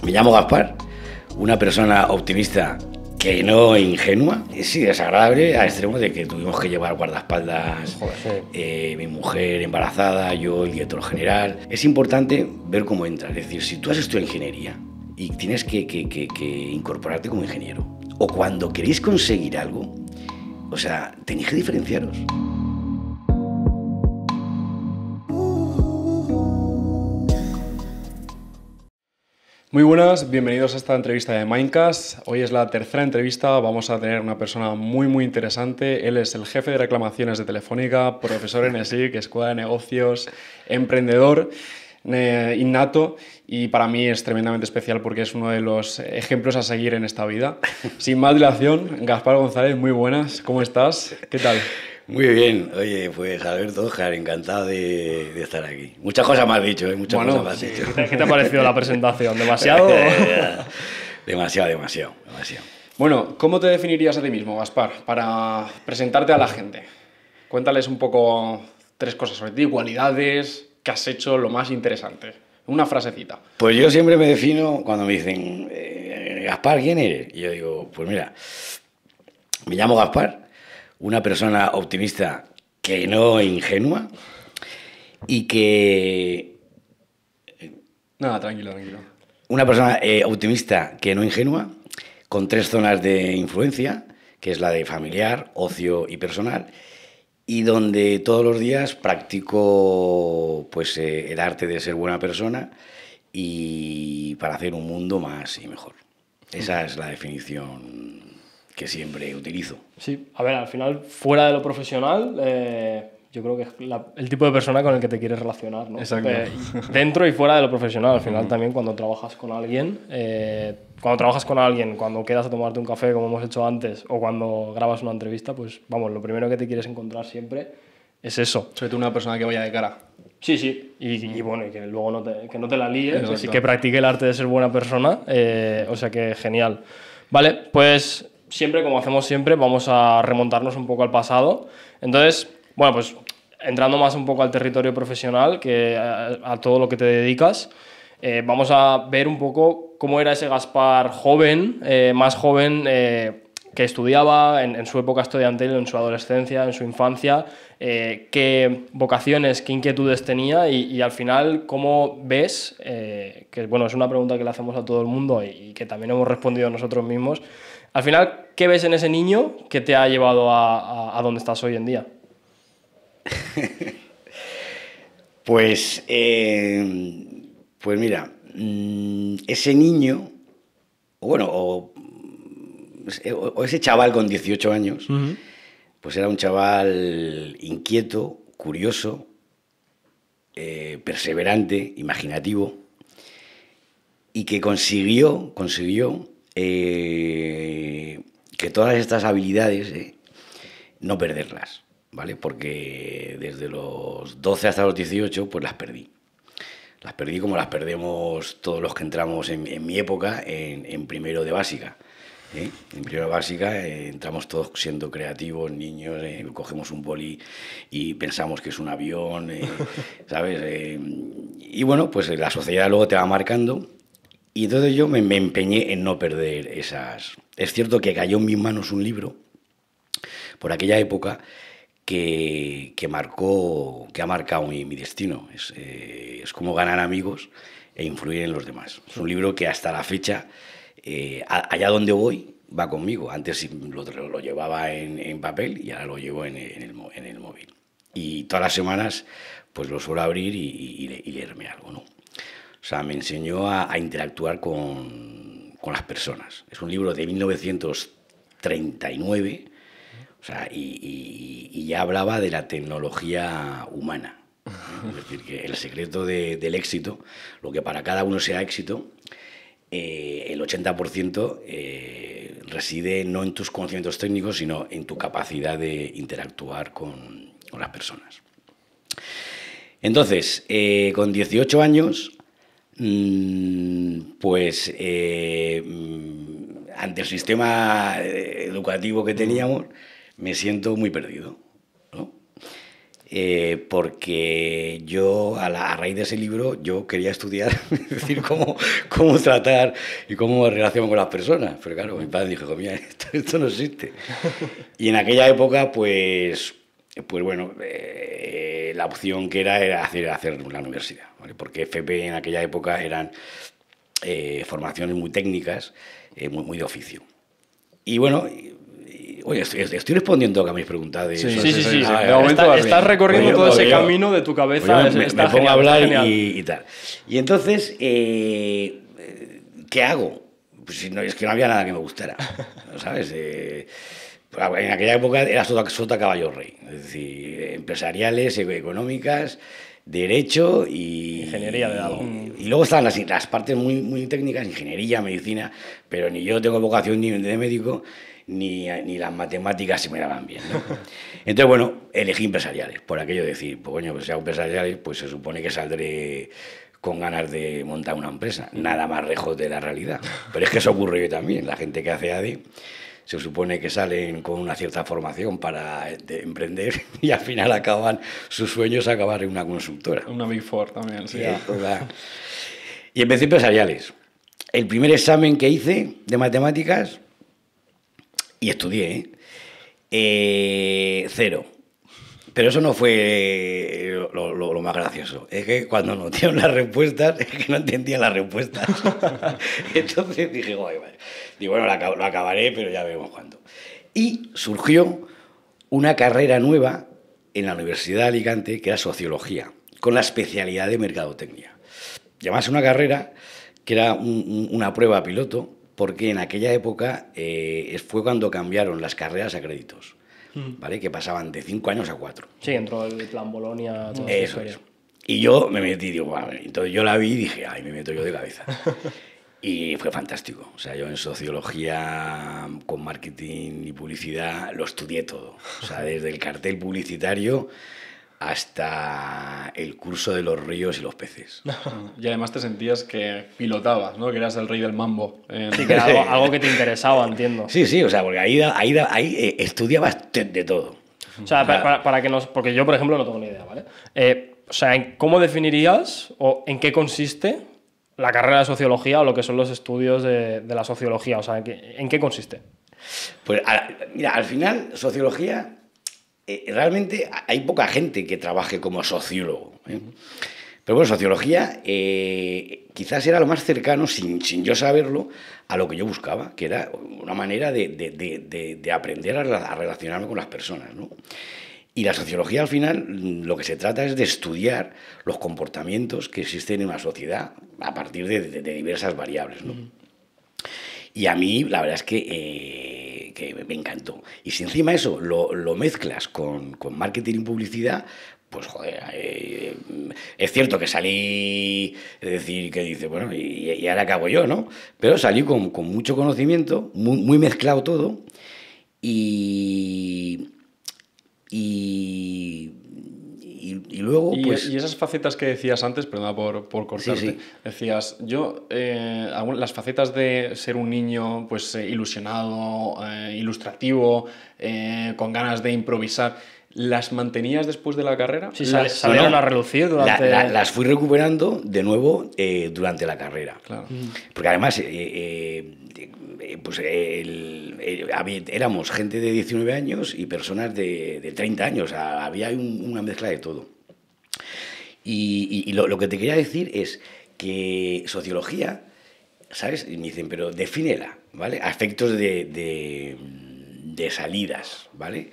Me llamo Gaspar, una persona optimista que no ingenua, y sí, desagradable al extremo de que tuvimos que llevar guardaespaldas, mi mujer embarazada, yo el director general. Es importante ver cómo entras, es decir, si tú has estudiado ingeniería y tienes que incorporarte como ingeniero, o cuando queréis conseguir algo, o sea, tenéis que diferenciaros. Muy buenas, bienvenidos a esta entrevista de Mindcast. Hoy es la tercera entrevista, vamos a tener una persona muy interesante. Él es el jefe de reclamaciones de Telefónica, profesor en ESIC, Escuela de Negocios, emprendedor innato, y para mí es tremendamente especial porque es uno de los ejemplos a seguir en esta vida. Sin más dilación, Gaspar González, muy buenas, ¿cómo estás? ¿Qué tal? Muy bien, oye, pues Alberto Óscar, encantado de estar aquí. Muchas cosas me has dicho, muchas cosas me has dicho. ¿Qué te ha parecido la presentación? ¿Demasiado? Demasiado. Bueno, ¿cómo te definirías a ti mismo, Gaspar, para presentarte a la gente? Cuéntales un poco 3 cosas sobre ti, cualidades, qué has hecho, lo más interesante. Una frasecita. Pues yo siempre me defino cuando me dicen, Gaspar, ¿quién eres? Y yo digo, pues mira, me llamo Gaspar, una persona optimista que no ingenua y que... Nada, tranquilo. Una persona optimista que no ingenua, con 3 zonas de influencia, que es la de familiar, ocio y personal, y donde todos los días practico pues, el arte de ser buena persona y para hacer un mundo más y mejor. Esa es la definición que siempre utilizo. Sí, a ver, al final, fuera de lo profesional, yo creo que es el tipo de persona con el que te quieres relacionar, ¿no? Exacto. Dentro y fuera de lo profesional, al final también cuando trabajas con alguien, cuando quedas a tomarte un café, como hemos hecho antes, o cuando grabas una entrevista, pues vamos, lo primero que te quieres encontrar siempre es eso. Sobre todo una persona que vaya de cara. Sí, y bueno, y que luego que no te la líes, Exacto. así que practique el arte de ser buena persona, o sea que genial. Vale, pues siempre, como hacemos siempre, vamos a remontarnos un poco al pasado. Entonces, bueno, pues entrando más un poco al territorio profesional, que a todo lo que te dedicas, vamos a ver un poco cómo era ese Gaspar joven, más joven, que estudiaba en su época estudiantil, en su adolescencia, en su infancia, qué vocaciones, qué inquietudes tenía y al final cómo ves, que bueno, es una pregunta que le hacemos a todo el mundo y que también hemos respondido nosotros mismos, al final, ¿qué ves en ese niño que te ha llevado a donde estás hoy en día? Pues mira, ese niño, o ese chaval con 18 años, pues era un chaval inquieto, curioso, perseverante, imaginativo, y que consiguió que todas estas habilidades no perderlas, ¿vale? Porque desde los 12 hasta los 18 pues las perdí. Las perdí como las perdemos todos los que entramos en mi época en primero de básica. En primero de básica entramos todos siendo creativos, niños, cogemos un boli y pensamos que es un avión, ¿sabes? Y bueno, pues la sociedad luego te va marcando. Y entonces yo me empeñé en no perder esas... Es cierto que cayó en mis manos un libro por aquella época que ha marcado mi destino. Es como ganar amigos e influir en los demás. Es un libro que hasta la fecha, allá donde voy, va conmigo. Antes lo llevaba en papel y ahora lo llevo en el móvil. Y todas las semanas pues lo suelo abrir y leerme algo, ¿no? O sea, me enseñó a interactuar con las personas. Es un libro de 1939, o sea, y ya hablaba de la tecnología humana. Es decir, que el secreto del éxito, lo que para cada uno sea éxito, el 80% reside no en tus conocimientos técnicos, sino en tu capacidad de interactuar con las personas. Entonces, con 18 años... pues ante el sistema educativo que teníamos me siento muy perdido, ¿no? porque yo, a raíz de ese libro, yo quería estudiar, es decir, cómo tratar y cómo me relaciono con las personas. Pero claro, mi padre dijo, mira, esto no existe. Y en aquella época, pues bueno, la opción que era hacer la universidad, ¿vale? Porque FP en aquella época eran formaciones muy técnicas, muy de oficio. Y bueno, oye, estoy respondiendo a lo que me habéis preguntado. Sí. De momento estás recorriendo todo ese camino de tu cabeza. Me pongo a hablar y tal. Y entonces, ¿qué hago? Pues si no, es que no había nada que me gustara, ¿sabes? En aquella época era sota caballo rey, es decir, empresariales, económicas, derecho y ingeniería de algo. Y luego estaban las partes muy técnicas, ingeniería, medicina, pero ni yo tengo vocación ni de médico, ni las matemáticas se me daban bien, ¿no? Entonces, bueno, elegí empresariales, por aquello de decir, pues coño, pues si hago empresariales, pues se supone que saldré con ganas de montar una empresa, nada más lejos de la realidad. Pero es que eso ocurre hoy también, la gente que hace ADE se supone que salen con una cierta formación para emprender y al final sus sueños acabar en una consultora. Una Big Four también, sí. Y empecé empresariales. El primer examen que hice de matemáticas, y estudié, 0. Pero eso no fue lo más gracioso. Es que cuando nos dieron las respuestas, es que no entendía las respuestas. Entonces dije, vale. Digo, bueno, lo acabaré, pero ya veremos cuándo. Y surgió una carrera nueva en la Universidad de Alicante, que era Sociología, con la especialidad de Mercadotecnia. Y además una carrera que era una prueba piloto, porque en aquella época fue cuando cambiaron las carreras a créditos. ¿Vale? Que pasaban de 5 años a 4. Sí, entró el plan Bolonia. Eso es. Y yo me metí, digo, bueno, entonces yo la vi y dije, ay, me meto yo de cabeza. Y fue fantástico. O sea, yo en sociología, con marketing y publicidad, lo estudié todo. O sea, desde el cartel publicitario hasta el curso de los ríos y los peces. Y además te sentías que pilotabas, ¿no? Que eras el rey del mambo. Sí, que era algo que te interesaba, entiendo. Sí, o sea, porque ahí estudiabas de todo. O sea, para que nos... Porque yo, por ejemplo, no tengo ni idea, ¿vale? O sea, ¿cómo definirías o en qué consiste la carrera de sociología o lo que son los estudios de la sociología? O sea, ¿en qué consiste? Pues, mira, al final, sociología... realmente hay poca gente que trabaje como sociólogo, ¿eh? Pero bueno, sociología quizás era lo más cercano, sin yo saberlo, a lo que yo buscaba, que era una manera de aprender a relacionarme con las personas, ¿no? Y la sociología, al final, lo que se trata es de estudiar los comportamientos que existen en una sociedad a partir de diversas variables, ¿no? Y a mí, la verdad es que me encantó. Y si encima eso lo mezclas con marketing y publicidad, pues joder, es cierto que salí, es decir, que dice, bueno, y ahora qué hago yo, ¿no? Pero salí con mucho conocimiento, muy mezclado todo, y luego, pues... Y esas facetas que decías antes, perdona por cortarte, Sí. decías, yo, las facetas de ser un niño pues ilusionado, ilustrativo, con ganas de improvisar, ¿las mantenías después de la carrera? Sí, salieron a relucir durante... Las fui recuperando de nuevo durante la carrera. Claro. Porque además... pues éramos gente de 19 años y personas de 30 años, o sea, había una mezcla de todo. Y lo que te quería decir es que sociología, ¿sabes? Y me dicen, pero defínela, ¿vale? A efectos de salidas, ¿vale?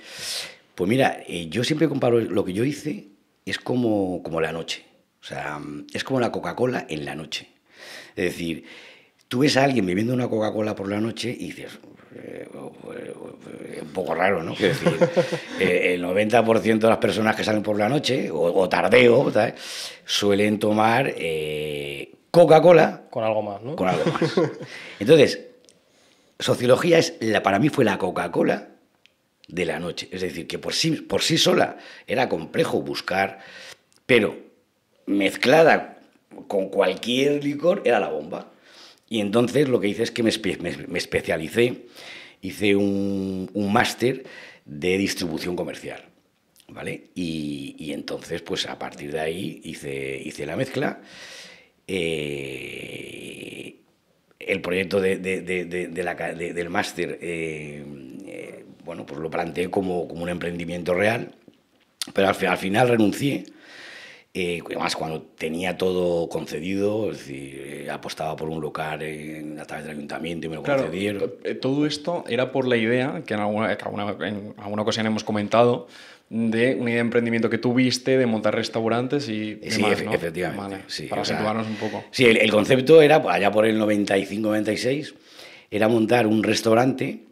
Pues mira, yo siempre comparo lo que yo hice, es como la noche, o sea, es como la Coca-Cola en la noche. Es decir, tú ves a alguien bebiendo una Coca-Cola por la noche y dices, un poco raro, ¿no? Quiero decir, el 90% de las personas que salen por la noche, o tardeo, ¿sabes? Suelen tomar Coca-Cola... Con algo más, ¿no? Con algo más. Entonces, sociología para mí fue la Coca-Cola de la noche. Es decir, que por sí sola era complejo buscar, pero mezclada con cualquier licor era la bomba. Y entonces lo que hice es que me especialicé, hice un máster de distribución comercial. ¿vale? Y entonces, pues a partir de ahí hice la mezcla. El proyecto del máster, bueno, pues lo planteé como un emprendimiento real, pero al final renuncié. Además, cuando tenía todo concedido, es decir, apostaba por un local a través del ayuntamiento y me lo concedieron. Todo esto era por la idea, que en alguna ocasión hemos comentado, de una idea de emprendimiento que tuviste, de montar restaurantes y demás, ¿no? Efectivamente. Vale, Sí, para situarnos un poco. Sí, el concepto era, allá por el 95-96, era montar un restaurante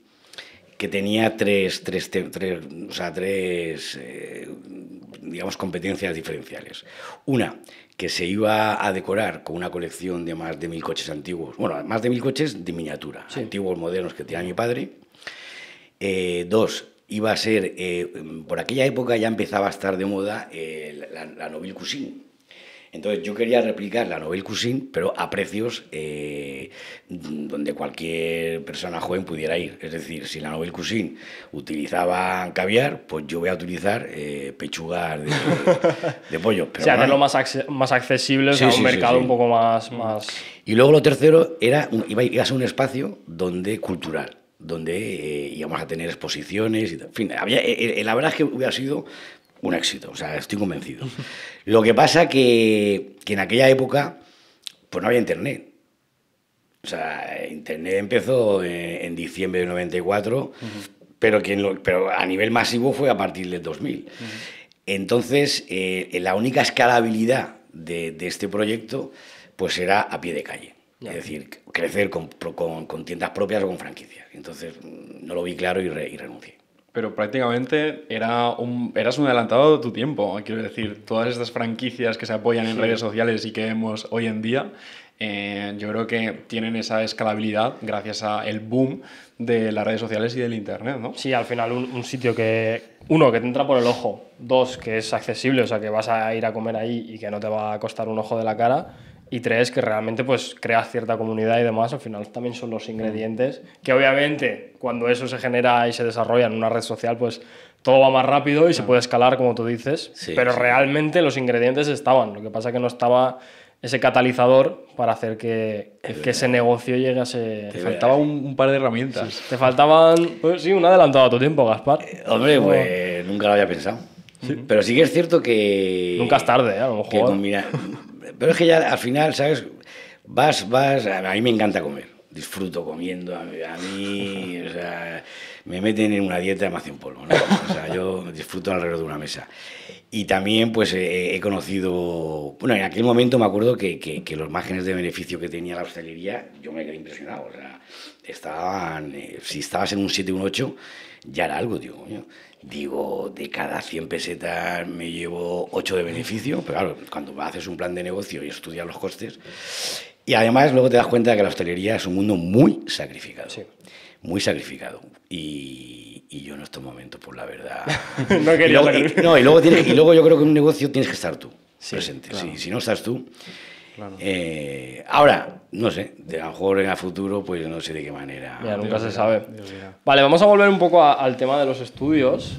que tenía tres digamos, competencias diferenciales. Una, que se iba a decorar con una colección de más de 1000 coches antiguos, bueno, más de 1000 coches de miniatura, antiguos, modernos, que tenía mi padre. Dos, iba a ser, por aquella época ya empezaba a estar de moda la Nouvelle Cuisine. Entonces yo quería replicar la Nouvelle Cuisine, pero a precios donde cualquier persona joven pudiera ir. Es decir, si la Nouvelle Cuisine utilizaba caviar, pues yo voy a utilizar pechugas de pollo. Pero sí, hacerlo más accesible, o sea, un mercado un poco más... Y luego lo tercero iba a ser un espacio cultural, donde íbamos a tener exposiciones. En fin, la verdad es que hubiera sido un éxito, o sea, estoy convencido. Lo que pasa que en aquella época pues no había internet. O sea, internet empezó en diciembre del 94, pero a nivel masivo fue a partir del 2000. Entonces, la única escalabilidad de este proyecto pues era a pie de calle. Es decir, crecer con tiendas propias o con franquicias. Entonces, no lo vi claro y renuncié. Pero prácticamente eras un adelantado de tu tiempo. Quiero decir, todas estas franquicias que se apoyan en redes sociales y que vemos hoy en día, yo creo que tienen esa escalabilidad gracias al boom de las redes sociales y del internet, ¿no? Sí, al final un sitio que, uno, que te entra por el ojo, dos, que es accesible, o sea, que vas a ir a comer ahí y que no te va a costar un ojo de la cara, y tres, que realmente pues creas cierta comunidad y demás. Al final también son los ingredientes que obviamente cuando eso se genera y se desarrolla en una red social, pues todo va más rápido y se puede escalar, como tú dices, pero realmente los ingredientes estaban. Lo que pasa es que no estaba ese catalizador para hacer que ese negocio llegue a ese... Te faltaba un par de herramientas. Sí, te faltaban, pues sí, un adelantado a tu tiempo, Gaspar. Hombre, pues nunca lo había pensado. Pero sí que es cierto que... Nunca es tarde, a lo mejor. Pero es que ya al final, ¿sabes? Vas, a mí me encanta comer, disfruto comiendo, a mí, o sea, me meten en una dieta y me hacen polvo, ¿no? O sea, yo disfruto alrededor de una mesa. Y también, pues, he conocido, bueno, en aquel momento me acuerdo que los márgenes de beneficio que tenía la hostelería, yo me quedé impresionado, o sea, si estabas en un 7, un 8, ya era algo, digo, coño. Digo, de cada 100 pesetas me llevo 8 de beneficio, pero claro, cuando haces un plan de negocio y estudias los costes, y además luego te das cuenta de que la hostelería es un mundo muy sacrificado, muy sacrificado, y yo en estos momentos, pues la verdad... No quería y luego yo creo que en un negocio tienes que estar tú presente, claro. Si no estás tú... Claro. Ahora, no sé, a lo mejor en el futuro, pues no sé de qué manera. Mira, nunca se sabe. Vale, vamos a volver un poco al tema de los estudios,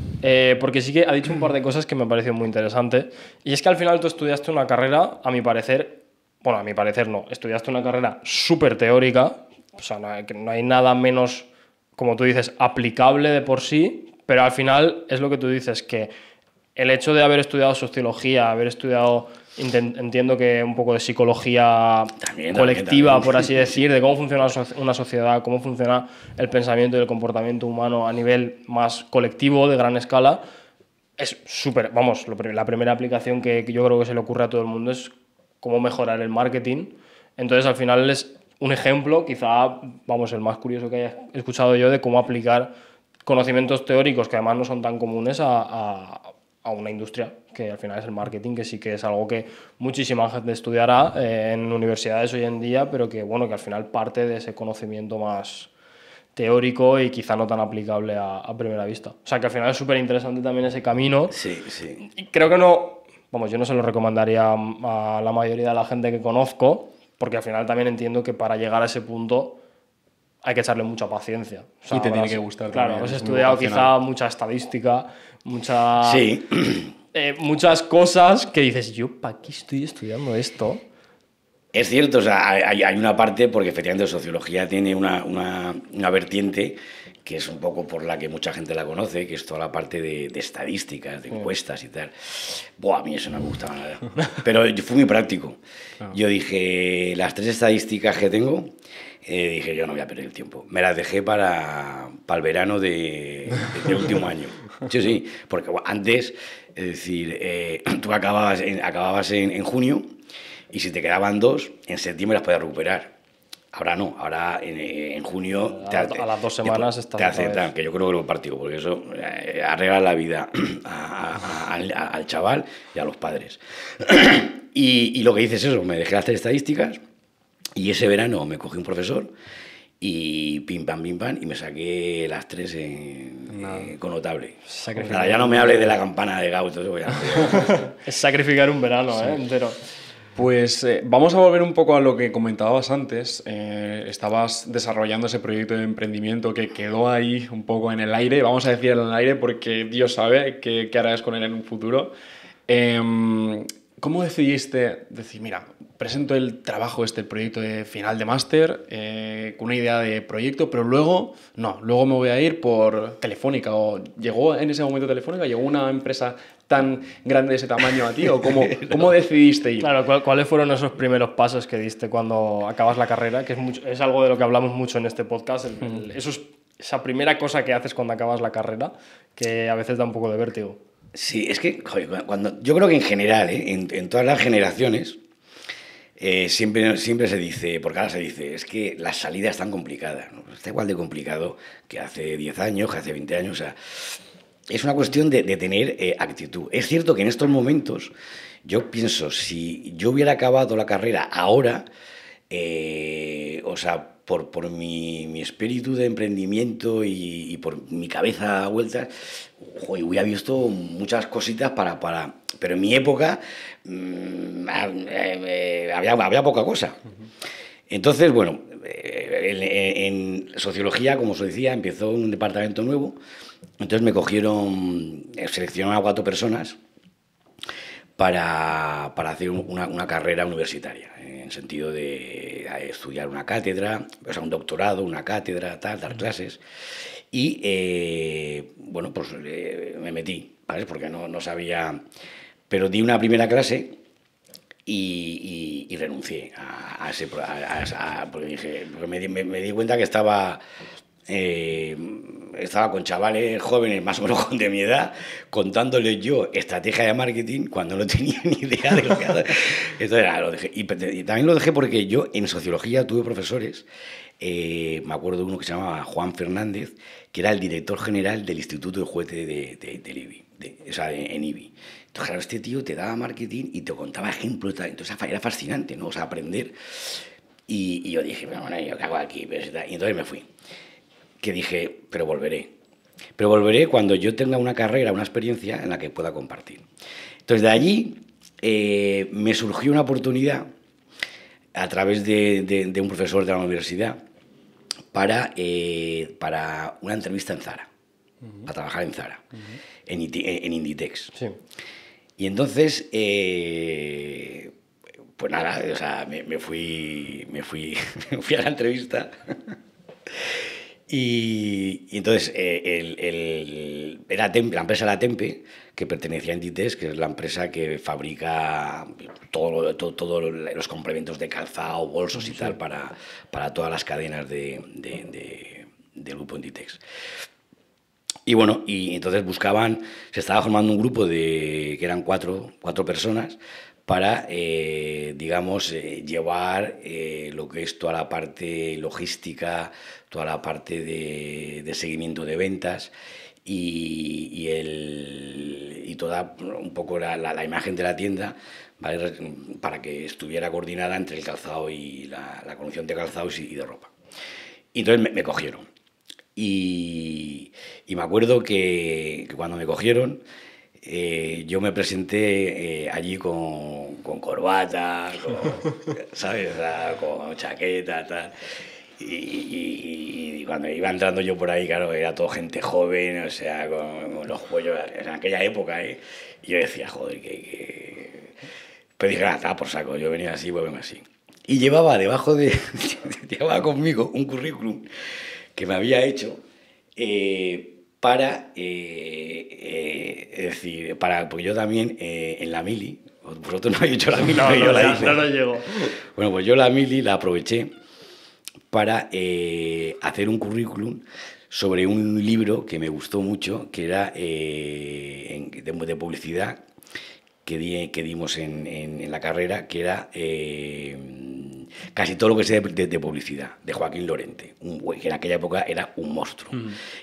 porque sí que ha dicho un par de cosas que me han parecido muy interesantes. Y es que al final tú estudiaste una carrera, a mi parecer no, estudiaste una carrera súper teórica, o sea, no hay nada menos, como tú dices, aplicable de por sí, pero al final es lo que tú dices, que el hecho de haber estudiado sociología, haber estudiado... Entiendo que un poco de psicología colectiva, por así decir, de cómo funciona una sociedad, cómo funciona el pensamiento y el comportamiento humano a nivel más colectivo, de gran escala, es súper, vamos, la primera aplicación que yo creo que se le ocurre a todo el mundo es cómo mejorar el marketing. Entonces, al final es un ejemplo, quizá, vamos, el más curioso que haya escuchado yo, de cómo aplicar conocimientos teóricos que además no son tan comunes a una industria, que al final es el marketing, que sí que es algo que muchísima gente estudiará en universidades hoy en día, pero que, bueno, que al final parte de ese conocimiento más teórico y quizá no tan aplicable a primera vista. O sea, que al final es súper interesante también ese camino. Sí, sí. Y creo que no... Vamos, yo no se lo recomendaría a la mayoría de la gente que conozco, porque al final también entiendo que para llegar a ese punto hay que echarle mucha paciencia. O sea, Y te tiene que gustar Claro, también, has es muy estudiado quizá vocacional. mucha estadística, mucha... Sí, muchas cosas que dices, yo, ¿para qué estoy estudiando esto? es cierto, o sea, hay una parte, porque efectivamente sociología tiene una vertiente que es un poco por la que mucha gente la conoce, que es toda la parte de estadísticas, de encuestas y tal. Buah, a mí eso no me gustaba nada. Pero yo fui muy práctico. Yo dije, las 3 estadísticas que tengo, dije, yo no voy a perder el tiempo. Me las dejé para el verano de último año. Sí, sí, porque antes, es decir, tú acababas en junio y si te quedaban 2, en septiembre las podías recuperar. Ahora no, ahora en junio... A las 2 semanas estás te otra vez. aceptan, que yo creo que lo práctico, porque eso arregla la vida al chaval y a los padres. Y lo que hice es eso, me dejé hacer estadísticas y ese verano me cogí un profesor y pim pam, y me saqué las 3 con notable. Sacrificar. Nada, ya no me hables de la campana de Gauss, eso ya. Es sacrificar un verano, entero. Pues vamos a volver un poco a lo que comentabas antes. Estabas desarrollando ese proyecto de emprendimiento que quedó ahí un poco en el aire. Vamos a decir en el aire porque Dios sabe qué harás con él en un futuro. ¿Cómo decidiste decir, mira, presento el trabajo, el proyecto de final de máster con una idea de proyecto, pero luego me voy a ir por Telefónica? ¿O llegó en ese momento Telefónica? ¿Llegó una empresa tan grande de ese tamaño a ti? ¿O cómo decidiste ir? Claro, ¿cuáles fueron esos primeros pasos que diste cuando acabas la carrera? Que es algo de lo que hablamos mucho en este podcast. Esa primera cosa que haces cuando acabas la carrera, que a veces da un poco de vértigo. Sí, es que, joder, yo creo que en general, en todas las generaciones, siempre se dice, porque ahora se dice, es que la salida es tan complicada, ¿no? Está igual de complicado que hace 10 años, que hace 20 años, o sea, es una cuestión de tener actitud. Es cierto que en estos momentos, yo pienso, si yo hubiera acabado la carrera ahora, o sea, por mi espíritu de emprendimiento y por mi cabeza a vueltas, joder, hubiera visto muchas cositas pero en mi época había poca cosa. Entonces, bueno, en sociología, como os decía, empezó un departamento nuevo. Entonces me cogieron, seleccionaron a 4 personas para hacer una carrera universitaria, en sentido de estudiar una cátedra, o sea, un doctorado, una cátedra, dar clases. Y, bueno, pues me metí, ¿sabes? Porque no sabía... Pero di una primera clase y renuncié a ese... porque dije, porque me di cuenta que estaba con chavales jóvenes más o menos de mi edad, contándoles yo estrategia de marketing cuando no tenía ni idea de lo que hacer. Entonces lo dejé. Y también lo dejé porque yo en sociología tuve profesores, me acuerdo de uno que se llamaba Juan Fernández, que era el director general del Instituto de Juguete del IBI, o sea, en IBI. Entonces, claro, este tío te daba marketing y te contaba ejemplos, entonces era fascinante, ¿no? O sea, aprender. Y yo dije, bueno, ¿yo qué hago aquí? Y entonces me fui. Que dije, pero volveré cuando yo tenga una carrera, una experiencia en la que pueda compartir. Entonces, de allí me surgió una oportunidad a través de un profesor de la universidad para una entrevista en Zara, para trabajar en Zara, en Inditex. Sí. Y entonces, pues nada, o sea, me fui a la entrevista. Y entonces la empresa era Tempe, que pertenecía a Inditex, que es la empresa que fabrica todos los complementos de calzado, bolsos y tal para todas las cadenas del grupo Inditex. Y bueno, y entonces se estaba formando un grupo que eran cuatro personas para, digamos, llevar lo que es toda la parte logística, toda la parte de seguimiento de ventas y toda un poco la imagen de la tienda, ¿vale? Para que estuviera coordinada entre el calzado y la colección de calzados y de ropa. Y entonces me cogieron. Y me acuerdo que cuando me cogieron, yo me presenté allí con corbata, ¿sabes? O sea, con chaqueta, tal. Y cuando iba entrando yo por ahí, claro, era todo gente joven, o sea, con los cuellos, en aquella época, ¿eh? Y yo decía, joder, Pero dije, estaba por saco, yo venía así, pues vengo así. Y llevaba debajo de... llevaba conmigo un currículum que me había hecho es decir, porque yo también en la mili, vosotros no habéis hecho la mili, No, pero yo la ya, hice. no llego. Bueno, pues yo la mili la aproveché para hacer un currículum sobre un libro que me gustó mucho, que era de publicidad que dimos en la carrera, que era casi todo lo que sé de publicidad, de Joaquín Lorente, un güey que en aquella época era un monstruo.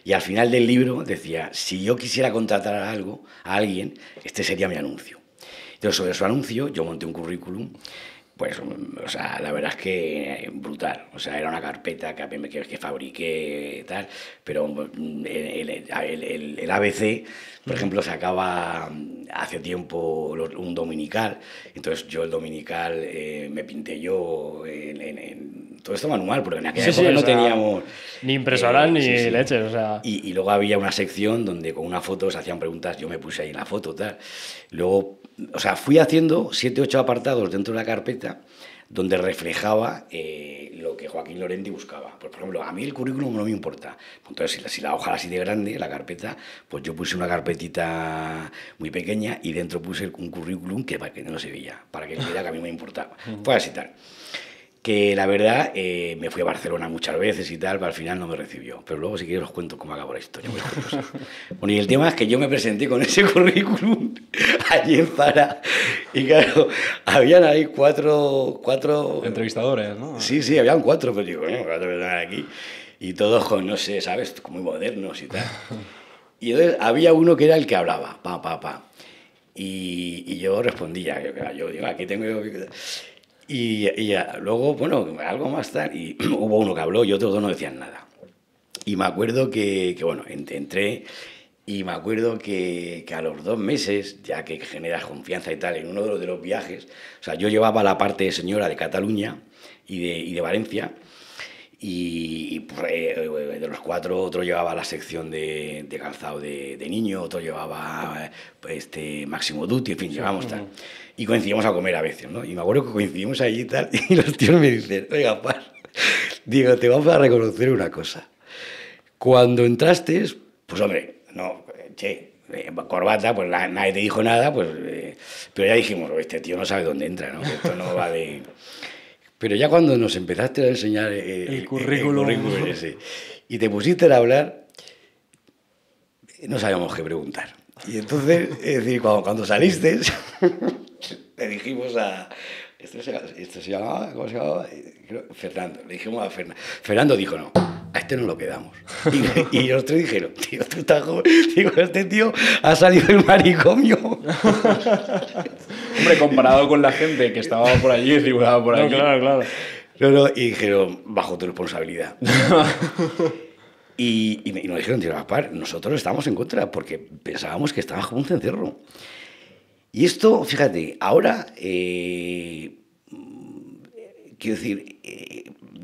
Y al final del libro decía, si yo quisiera contratar a alguien, este sería mi anuncio. Entonces, sobre su anuncio, yo monté un currículum. Pues, o sea, la verdad es que brutal. O sea, era una carpeta que fabriqué tal, pero el ABC, por ejemplo, sacaba hace tiempo un dominical. Entonces, yo el dominical me pinté yo en todo esto manual, porque en aquella época no teníamos... Ni impresoras ni leches, o sea... Y luego había una sección donde con una foto se hacían preguntas, yo me puse ahí en la foto, tal. Luego, o sea, fui haciendo 7 o 8 apartados dentro de la carpeta donde reflejaba lo que Joaquín Lorente buscaba. Pues, por ejemplo, a mí el currículum no me importa. Entonces, si la hoja era así de grande, la carpeta, pues yo puse una carpetita muy pequeña y dentro puse un currículum que no se veía, para que él viera que a mí me importaba. Fue así tal. Que la verdad me fui a Barcelona muchas veces y tal, pero al final no me recibió. Pero luego si queréis os cuento cómo acabó la historia. Bueno, y el tema es que yo me presenté con ese currículum allí en Zara y claro, habían ahí cuatro... Entrevistadores, ¿no? Sí, habían 4, pero digo, 4 personas aquí y todos con, no sé, ¿sabes? Muy modernos y tal. Y entonces había uno que era el que hablaba, y yo respondía, yo digo, aquí tengo yo... Y luego, bueno, algo más tal, y hubo uno que habló y otros 2 no decían nada. Y me acuerdo que bueno, entré y me acuerdo que a los 2 meses, ya que generas confianza y tal, en uno de los viajes, o sea, yo llevaba la parte de señora de Cataluña y de Valencia, y de los 4, otro llevaba la sección de calzado de niño, otro llevaba Máximo Duty, en fin, llevamos tal. Y coincidimos a comer a veces, ¿no? Y me acuerdo que coincidimos allí y tal, y los tíos me dicen, oiga, digo, te vamos a reconocer una cosa. Cuando entraste, pues hombre, no, corbata, pues nadie te dijo nada, pues, pero ya dijimos, este tío no sabe dónde entra, ¿no? Que esto no va de... Pero ya cuando nos empezaste a enseñar el currículum ese, y te pusiste a hablar, no sabíamos qué preguntar. Y entonces, es decir, cuando saliste, le dijimos a... Esto se llamaba, ¿cómo se llamaba? Fernando. Le dijimos a Fernando. Fernando dijo, no, a este no lo quedamos. Y los 3 dijeron, tío, tú estás joven. Digo, este tío ha salido del manicomio. Hombre, comparado con la gente que estaba por allí, circulaba por allí. Claro. No, y dijeron, bajo tu responsabilidad. Y nos dijeron, tío, Gaspar, nosotros estábamos en contra porque pensábamos que estabas como un cencerro. Y esto, fíjate, ahora, quiero decir,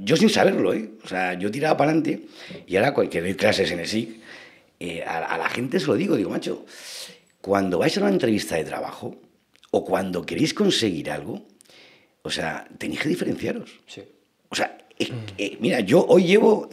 yo sin saberlo, o sea, yo tiraba para adelante y ahora que doy clases en ESIC, a la gente se lo digo, macho, cuando vais a una entrevista de trabajo o cuando queréis conseguir algo, o sea, tenéis que diferenciaros. Sí. O sea, mira, yo hoy llevo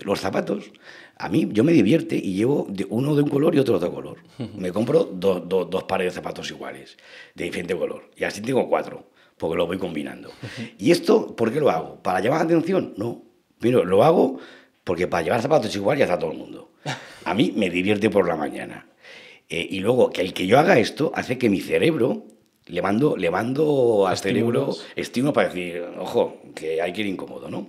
los zapatos, a mí yo me divierte y llevo uno de un color y otro de otro color. Me compro 2 pares de zapatos iguales, de diferente color, y así tengo 4, porque lo voy combinando. ¿Y esto por qué lo hago? ¿Para llamar la atención? No. Primero, lo hago porque para llevar zapatos igual ya está todo el mundo. A mí me divierte por la mañana. Y luego, que el que yo haga esto hace que mi cerebro... Le mando al cerebro estímulos para decir, ojo, que hay que ir incómodo, ¿no?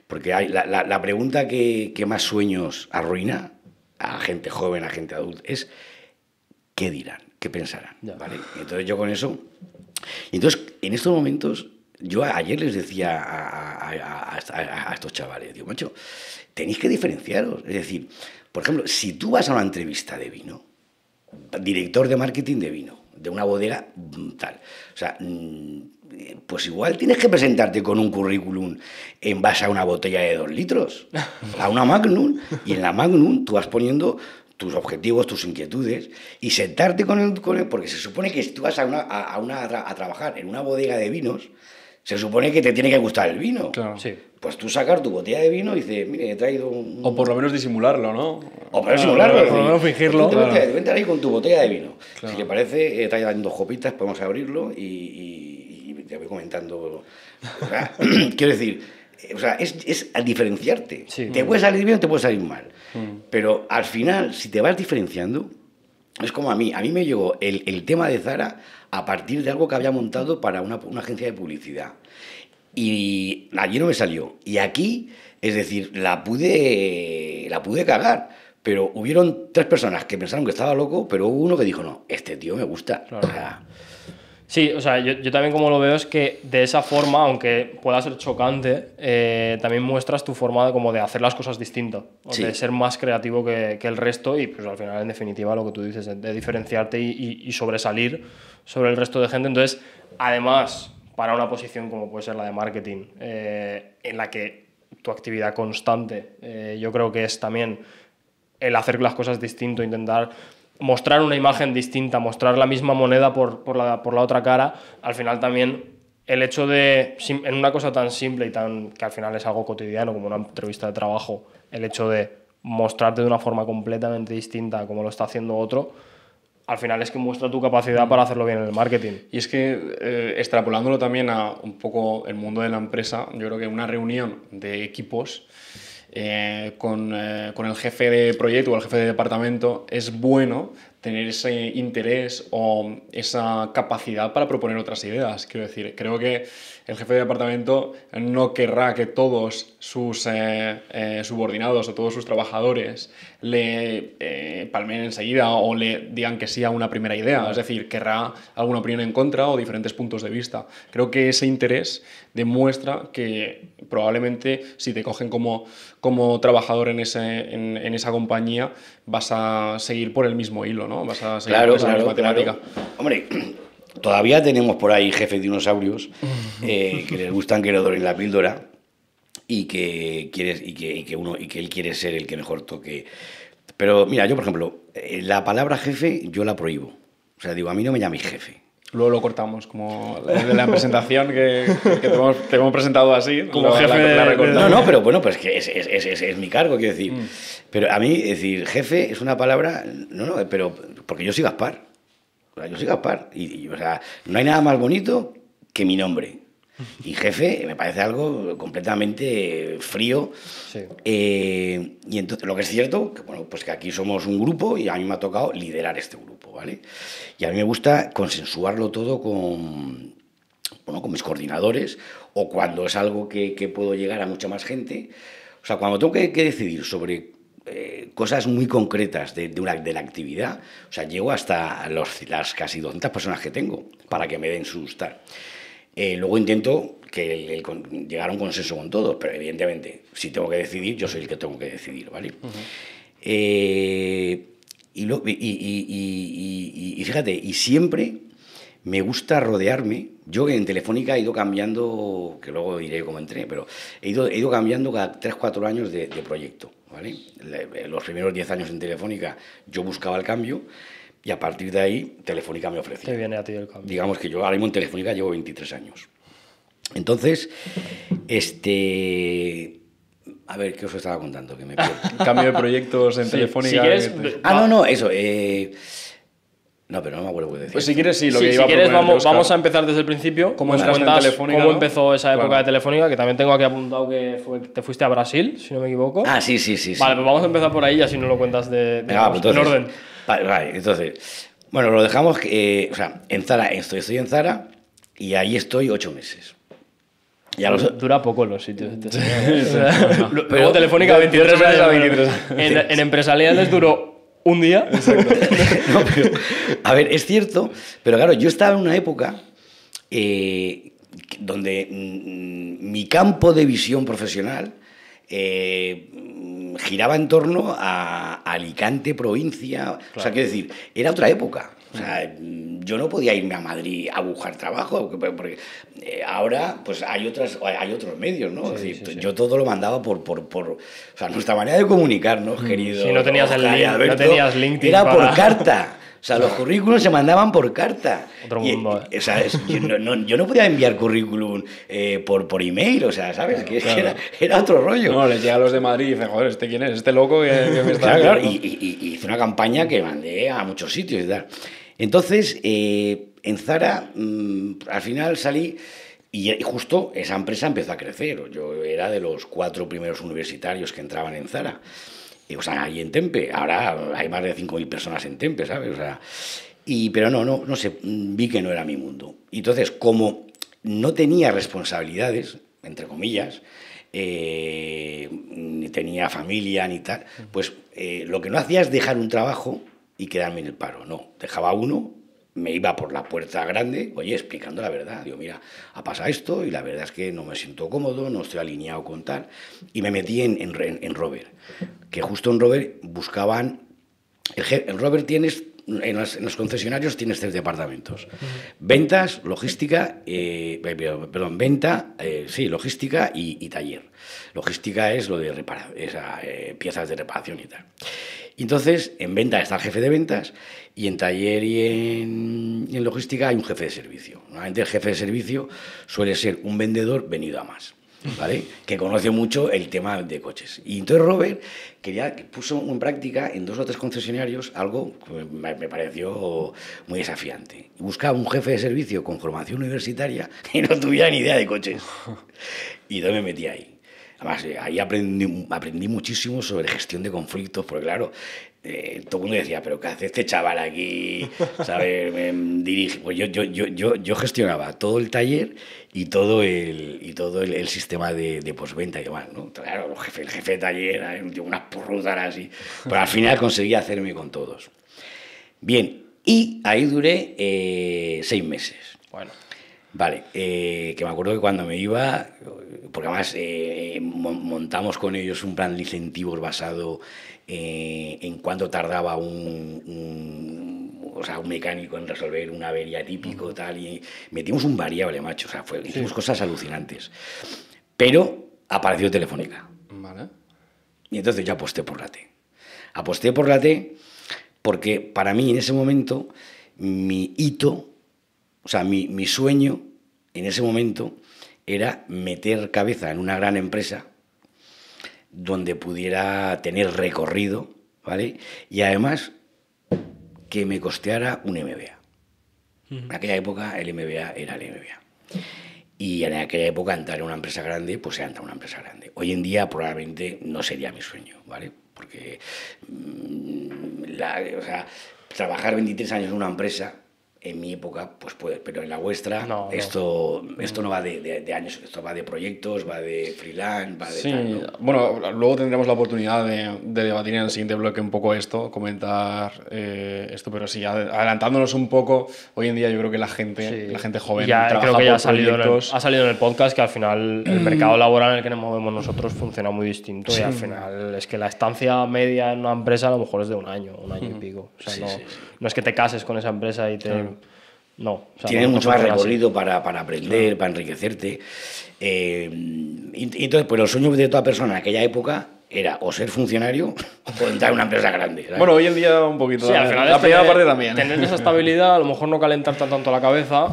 Porque la pregunta que más sueños arruina a gente joven, a gente adulta, es ¿qué dirán? ¿Qué pensarán? ¿Vale? Entonces yo con eso... Entonces, en estos momentos, yo ayer les decía a estos chavales, digo, macho, tenéis que diferenciaros. Es decir, por ejemplo, si tú vas a una entrevista de vino, director de marketing de vino, de una bodega tal. O sea, pues igual tienes que presentarte con un currículum en base a una botella de 2 litros, a una Magnum, y en la Magnum tú vas poniendo tus objetivos, tus inquietudes, y sentarte con él, porque se supone que si tú vas a trabajar en una bodega de vinos, se supone que te tiene que gustar el vino. Claro. Sí. Pues tú sacar tu botella de vino y dices, mire, he traído un... O por lo menos disimularlo, ¿no? O por disimularlo. por lo menos fingirlo. Tú vente ahí con tu botella de vino. Claro. Si le parece, he traído 2 copitas, podemos abrirlo y te voy comentando. O sea, quiero decir, o sea, es al diferenciarte. Sí. Te puede salir bien o te puede salir mal. Pero al final, si te vas diferenciando, es como a mí me llegó el tema de Zara a partir de algo que había montado para una agencia de publicidad. Y allí no me salió. Y aquí, es decir, la pude cagar. Pero hubieron 3 personas que pensaron que estaba loco, pero hubo uno que dijo, no, este tío me gusta. Claro. O sea, Sí, o sea, yo también como lo veo es que de esa forma, aunque pueda ser chocante, también muestras tu forma como de hacer las cosas distinto, o Sí. de ser más creativo que el resto y pues al final en definitiva lo que tú dices, de diferenciarte y sobresalir sobre el resto de gente. Entonces, además, para una posición como puede ser la de marketing, en la que tu actividad constante, yo creo que es también el hacer las cosas distinto, intentar mostrar una imagen distinta, mostrar la misma moneda por la otra cara, al final también el hecho de, en una cosa tan simple y tan que al final es algo cotidiano como una entrevista de trabajo, el hecho de mostrarte de una forma completamente distinta como lo está haciendo otro, al final es que muestra tu capacidad para hacerlo bien en el marketing. Y es que, extrapolándolo también a un poco el mundo de la empresa, yo creo que una reunión de equipos con el jefe de proyecto o el jefe de departamento es bueno tener ese interés o esa capacidad para proponer otras ideas. Quiero decir, creo que el jefe de departamento no querrá que todos sus subordinados o todos sus trabajadores le palmen enseguida o le digan que sí a una primera idea. Es decir, querrá alguna opinión en contra o diferentes puntos de vista. Creo que ese interés demuestra que probablemente si te cogen como trabajador en esa compañía vas a seguir por el mismo hilo, ¿no? Vas a seguir por esa misma temática. Hombre, todavía tenemos por ahí jefes dinosaurios que les gustan que le doren la píldora y que él quiere ser el que mejor toque. Pero mira, yo por ejemplo, la palabra jefe yo la prohíbo. O sea, digo, a mí no me llaméis jefe. Luego lo cortamos, como de la presentación que te hemos presentado así. Como jefe de... No, pero bueno, pues que es mi cargo, quiero decir. Pero a mí, decir, jefe es una palabra... No, pero porque yo soy Gaspar. O sea, yo soy Gaspar. O sea, no hay nada más bonito que mi nombre. Y jefe me parece algo completamente frío. Sí. Y entonces, lo que es cierto, que, bueno, pues que aquí somos un grupo y a mí me ha tocado liderar este grupo, ¿vale? Y a mí me gusta consensuarlo todo con mis coordinadores o cuando es algo que puedo llegar a mucha más gente. O sea, cuando tengo que decidir sobre cosas muy concretas de la actividad, o sea, llego hasta las casi 200 personas que tengo para que me den sus tal. Luego intento llegar a un consenso con todos, pero evidentemente, si tengo que decidir, yo soy el que tengo que decidir, ¿vale? Y fíjate, y siempre me gusta rodearme. Yo en Telefónica he ido cambiando, que luego diré cómo entré, pero he ido cambiando cada 3-4 años de proyecto, ¿vale? Los primeros 10 años en Telefónica yo buscaba el cambio. Y a partir de ahí, Telefónica me ofrecía. Te viene a ti el cambio. Digamos que yo ahora mismo en Telefónica llevo 23 años. Entonces, a ver, ¿qué os estaba contando? Que me pierdo. Cambio de proyectos en Telefónica. Si quieres... Eso. No, pero no me acuerdo qué decir. Pues si quieres, sí, lo que si iba a quieres, proponer, Óscar. vamos a empezar desde el principio. ¿Cómo Nos entraste en cuentas Telefónica, cómo no? empezó esa época Claro. de Telefónica, que también tengo aquí apuntado que te fuiste a Brasil, si no me equivoco. Ah, sí. Vale, pues vamos a empezar por ahí y así nos lo cuentas Venga, pues en orden. Vale, entonces, bueno, lo dejamos, o sea, en Zara, estoy en Zara y ahí estoy 8 meses. Ya Dura poco en los sitios. Pero- Luego Telefónica 23 8 meses a años. 23. En empresariales duró un día. No, pero, a ver, es cierto, pero claro, yo estaba en una época donde mi campo de visión profesional giraba en torno a Alicante, provincia. O sea, quiero decir, era otra época. O sea, yo no podía irme a Madrid a buscar trabajo, porque ahora pues hay otros medios, ¿no? Sí, es decir, sí. yo todo lo mandaba o sea, nuestra manera de comunicarnos, querido. Si no tenías el Oscar y link, no Alberto, tenías LinkedIn era para- por carta. O sea, los currículums se mandaban por carta. Otro mundo, O sea, yo no podía enviar currículum por email, o sea, ¿sabes? Claro. Era otro rollo. No, les llega a los de Madrid y dicen, joder, ¿este quién es? ¿Este loco que me está Claro, haciendo? y hice una campaña que mandé a muchos sitios y tal. Entonces, en Zara, al final salí y justo esa empresa empezó a crecer. Yo era de los 4 primeros universitarios que entraban en Zara. O sea, ahí en Tempe. Ahora hay más de 5.000 personas en Tempe, ¿sabes? O sea, pero no sé, vi que no era mi mundo. Y entonces, como no tenía responsabilidades, entre comillas, ni tenía familia ni tal, pues lo que no hacía es dejar un trabajo y quedarme en el paro. No, dejaba uno, me iba por la puerta grande, oye, explicando la verdad. Digo, mira, ha pasado esto y la verdad es que no me siento cómodo, no estoy alineado con tal. Y me metí en Rover, que justo en Rover buscaban... En Rover tienes... En los concesionarios tienes 3 departamentos. Ventas, logística, logística y taller. Logística es lo de piezas de reparación y tal. Y entonces, en venta está el jefe de ventas y en taller y en logística hay un jefe de servicio. Normalmente el jefe de servicio suele ser un vendedor venido a más, ¿vale? Que conoce mucho el tema de coches. Y entonces Robert puso en práctica en 2 o 3 concesionarios algo que me pareció muy desafiante. Buscaba un jefe de servicio con formación universitaria y no tuviera ni idea de coches. Y entonces me metí ahí. Además, ahí aprendí muchísimo sobre gestión de conflictos, porque claro, todo el mundo decía, pero ¿qué hace este chaval aquí? ¿Sabes? Dirige. Pues yo gestionaba todo el taller y todo el sistema de postventa y demás, ¿no? Claro, el jefe de taller, unas porrutas así, pero al final conseguí hacerme con todos. Bien, y ahí duré 6 meses. Bueno. Vale, que me acuerdo que cuando me iba, porque además montamos con ellos un plan de incentivos basado en cuánto tardaba un mecánico en resolver una avería típico, tal, y metimos un variable, macho, o sea, hicimos cosas alucinantes. Pero apareció Telefónica. Vale. Y entonces yo aposté por la T. Aposté por la T porque para mí en ese momento mi hito... O sea, mi sueño en ese momento era meter cabeza en una gran empresa donde pudiera tener recorrido, ¿vale? Y además que me costeara un MBA. En aquella época el MBA era el MBA. Y en aquella época entrar en una empresa grande, pues se entra en una empresa grande. Hoy en día probablemente no sería mi sueño, ¿vale? Porque trabajar 23 años en una empresa... En mi época, pues puede, pero en la vuestra esto no va de años, esto va de proyectos, va de freelance, va de Sí, tal, ¿no? bueno, luego tendremos la oportunidad de debatir en el siguiente bloque un poco esto, comentar esto, pero sí, adelantándonos un poco, hoy en día yo creo que la gente joven Ya, trabaja creo que ya por ha salido, proyectos. ha salido en el podcast que al final el mercado laboral en el que nos movemos nosotros funciona muy distinto y al final es que la estancia media en una empresa a lo mejor es de un año y pico. O sea, no es que te cases con esa empresa y te... Claro. No. O sea, Tienes mucho más funciona así. recorrido para aprender, para enriquecerte. Y entonces, pues el sueño de toda persona en aquella época era o ser funcionario o entrar en una empresa grande, ¿sabes? Bueno, hoy en día un poquito. Sí, al final la es primera parte también. tener esa estabilidad, a lo mejor no calentarte tanto la cabeza,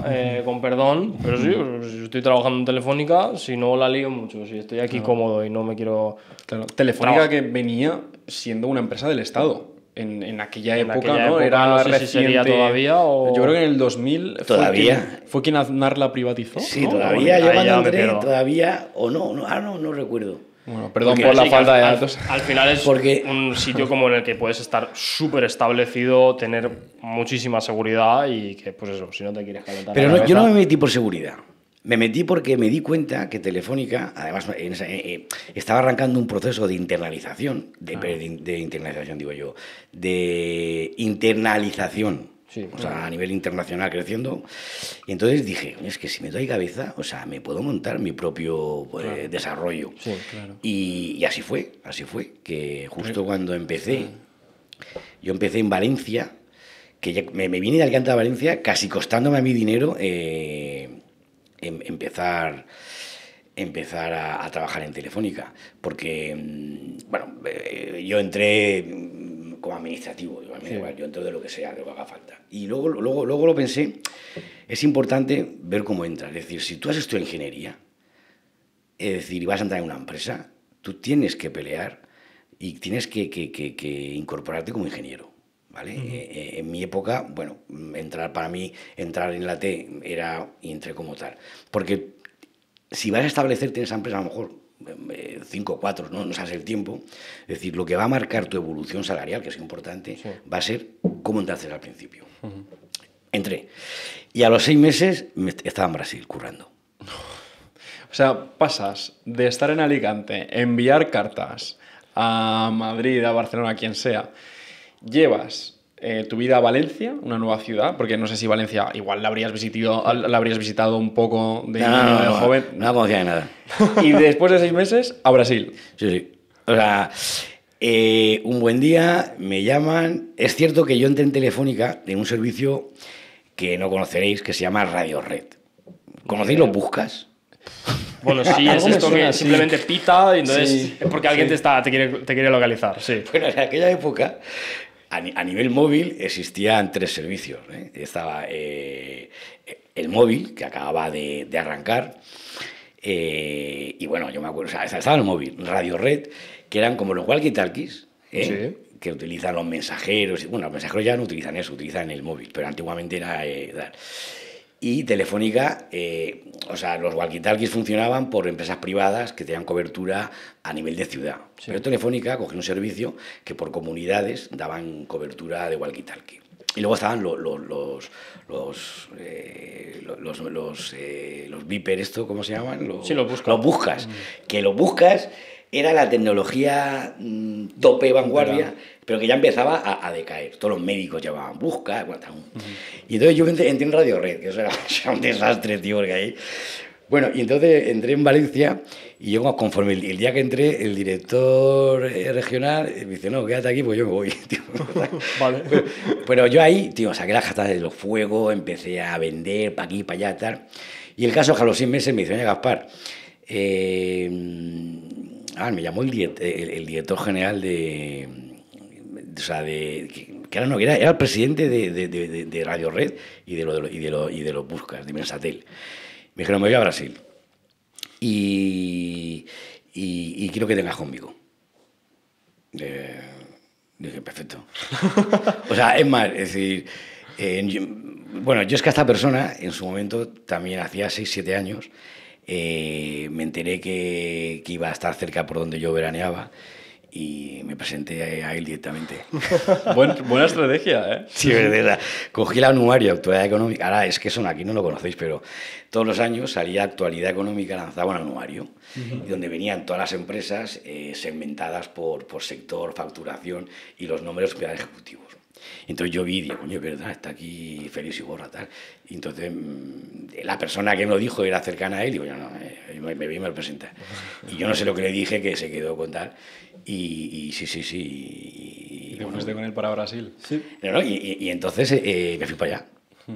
con perdón, pero sí, si estoy trabajando en Telefónica, si no la lío mucho, si estoy aquí cómodo y no me quiero... Claro, Telefónica que venía siendo una empresa del Estado. En aquella época, aquella ¿no? época, Era no sé si reciente. sería todavía o... Yo creo que en el 2000 Todavía. fue quien Aznar la privatizó. Sí, ¿no? todavía, Ahí yo cuando ya me entré, pierdo. todavía, o no recuerdo. Bueno, perdón Porque por la Sí, que falta de al- datos. Al final es Porque- un sitio como en el que puedes estar súper establecido, tener muchísima seguridad y que, pues eso, si no te quieres calentar Pero la yo no cabeza- me metí por seguridad. Me metí porque me di cuenta que Telefónica, además, estaba arrancando un proceso de internalización, de internalización, digo yo, de internalización, Sí, o sea, a nivel internacional creciendo. Y entonces dije, es que si me doy cabeza, o sea, me puedo montar mi propio desarrollo. Sí, claro. Y así fue, que justo cuando empecé, yo empecé en Valencia, que me vine de Alicante a Valencia casi costándome a mí dinero empezar a trabajar en Telefónica, porque, bueno, yo entré como administrativo, yo entro de lo que sea, de lo que haga falta. Y luego lo pensé, es importante ver cómo entras. Es decir, si tú has estudiado ingeniería, es decir, y vas a entrar en una empresa, tú tienes que pelear y tienes que incorporarte como ingeniero. ¿Vale? En mi época, bueno, para mí entrar en la T era, y entré como tal. Porque si vas a establecerte en esa empresa, a lo mejor 5 o 4, no sabes el tiempo, es decir, lo que va a marcar tu evolución salarial, que es importante, sí, va a ser cómo entraste al principio. Entré. Y a los 6 meses estaba en Brasil, currando. O sea, pasas de estar en Alicante, enviar cartas a Madrid, a Barcelona, a quien sea, llevas tu vida a Valencia, una nueva ciudad, porque no sé si Valencia igual la habrías visitado un poco de joven. No conocía de nada. Y después de 6 meses, a Brasil. Sí. O sea, un buen día me llaman. Es cierto que yo entré en Telefónica en un servicio que no conoceréis, que se llama Radio Red. ¿Conocéis los buscas? Bueno, sí, es esto que simplemente pita y entonces es porque alguien te quiere localizar. Sí. Bueno, en aquella época, a nivel móvil, existían 3 servicios. Estaba el móvil, que acababa de arrancar, y bueno, yo me acuerdo, o sea, estaba el móvil, Radio Red, que eran como los walkie-talkies, sí, que utilizan los mensajeros. Bueno, los mensajeros ya no utilizan eso, utilizan el móvil, pero antiguamente era... Y Telefónica, o sea, los walkie-talkies funcionaban por empresas privadas que tenían cobertura a nivel de ciudad. Sí. Pero Telefónica cogió un servicio que por comunidades daban cobertura de walkie-talkie. Y luego estaban los beeper, ¿esto cómo se llaman? Sí, los buscas. Los buscas. Que los buscas era la tecnología tope, vanguardia, pero que ya empezaba a decaer. Todos los médicos llevaban buscas. Bueno, y entonces yo entré en Radio Red, que eso era un desastre, tío, porque ahí... Bueno, y entonces entré en Valencia y yo, conforme el día que entré, el director regional me dice, no, quédate aquí, pues yo me voy, tío. Vale. Pero yo ahí, tío, saqué las cartas de los fuegos, empecé a vender para aquí, para allá, tal. Y el caso es que a los 6 meses me dice, oye, Gaspar, me llamó el director general era el presidente de Radio Red y de los buscas, de Mensatel. Me dijeron, me voy a Brasil y quiero que tengas conmigo. Dije, perfecto. O sea, es más, es decir, yo es que a esta persona, en su momento, también hacía 6-7 años, me enteré que iba a estar cerca por donde yo veraneaba y me presenté a él directamente. Buena estrategia, ¿eh? Sí, verdad. Cogí el anuario Actualidad Económica. Ahora, es que son aquí, no lo conocéis, pero todos los años salía Actualidad Económica, lanzaba un anuario, donde venían todas las empresas segmentadas por sector, facturación y los números ejecutivos. Entonces yo vi y dije, coño, es verdad, está aquí Félix Iborra, tal. Y entonces la persona que me lo dijo era cercana a él, y digo, me vi y me lo presenta. Y yo no sé lo que le dije, que se quedó con tal. Y sí. ¿Y te fuiste con él para Brasil? Sí. Y entonces me fui para allá.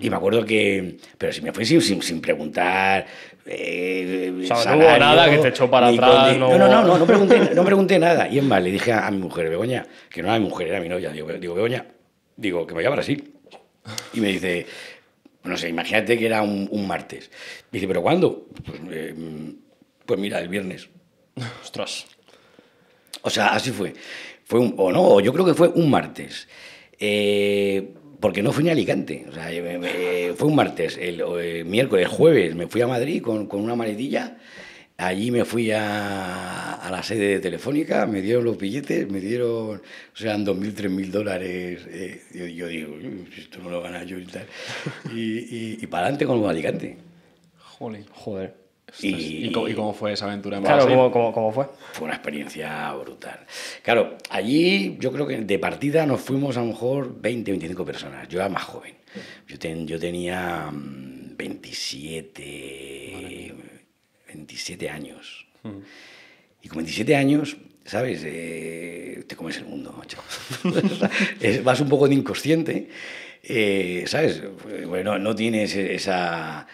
Y me acuerdo que... Pero si me fui sin preguntar... o sea, no hubo nada que te echó para atrás. No pregunté nada. Y es más, le dije a mi mujer, Begoña, que no era mi mujer, era mi novia, digo, Begoña, que me voy a Brasil. Y me dice, no sé, imagínate que era un martes. Me dice, ¿pero cuándo? Pues mira, el viernes. Ostras. O sea, así fue. Yo creo que fue un martes. Porque no fui ni a Alicante. O sea, fue un martes. El miércoles, jueves, me fui a Madrid con una maletilla. Allí me fui a la sede de Telefónica, me dieron los billetes, o sea, eran $2.000, $3.000. Yo digo, esto no lo gana yo y tal. Y para adelante con Alicante. Joder. ¿Y cómo fue esa aventura en Brasil? Brasil? Claro, ¿cómo fue? Fue una experiencia brutal. Claro, allí yo creo que de partida nos fuimos a lo mejor 20, 25 personas. Yo era más joven. Yo tenía 27 años. Y con 27 años, ¿sabes? Te comes el mundo, macho. Vas un poco de inconsciente. ¿Sabes? Bueno, no tienes esa...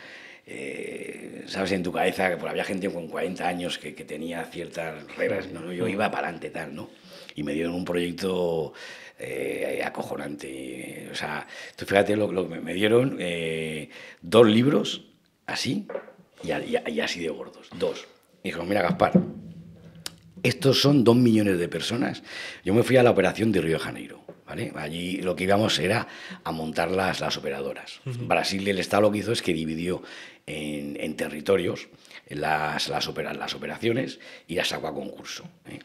sabes, en tu cabeza, que pues, había gente con 40 años que tenía ciertas reglas, ¿no? Yo iba para adelante, tal, ¿no? Y me dieron un proyecto acojonante. O sea, tú fíjate lo que me dieron, 2 libros, así, y así de gordos, 2. Y dijo, mira, Gaspar, estos son 2 millones de personas. Yo me fui a la operación de Río de Janeiro, ¿vale? Allí lo que íbamos era a montar las operadoras. Brasil, el Estado lo que hizo es que dividió en territorios las operaciones y las sacó a concurso, ¿eh?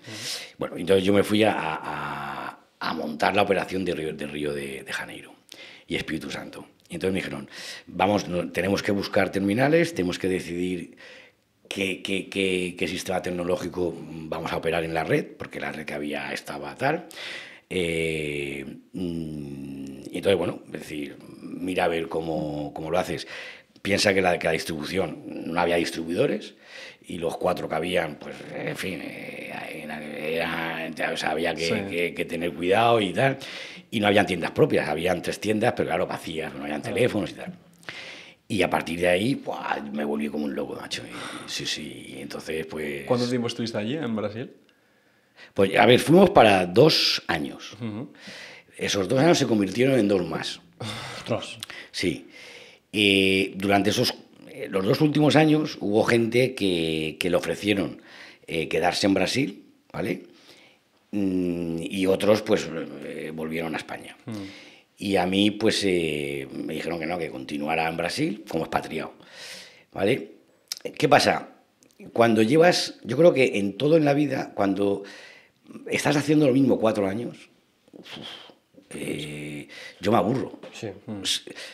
Bueno, entonces yo me fui a montar la operación de Río de Janeiro y Espíritu Santo. Y entonces me dijeron, tenemos que buscar terminales, tenemos que decidir qué sistema tecnológico vamos a operar en la red, porque la red que había estaba tal. Y entonces, bueno, es decir, mira a ver cómo lo haces. Piensa que la distribución, no había distribuidores, y los 4 que habían, pues, en fin, o sea, había que tener cuidado y tal. Y no habían tiendas propias, habían 3 tiendas, pero claro, vacías, no habían teléfonos y tal. Y a partir de ahí, ¡buah!, me volví como un loco, macho. Sí, entonces, pues... ¿Cuánto tiempo estuviste allí, en Brasil? Pues, a ver, fuimos para 2 años. Esos 2 años se convirtieron en 2 más. Ostras. Sí. Durante los 2 últimos años hubo gente que le ofrecieron quedarse en Brasil, ¿vale? Y otros, pues, volvieron a España. Y a mí, pues, me dijeron que no, que continuara en Brasil como expatriado, ¿vale? ¿Qué pasa? Cuando llevas, yo creo que en todo en la vida, cuando estás haciendo lo mismo 4 años, yo me aburro. Sí.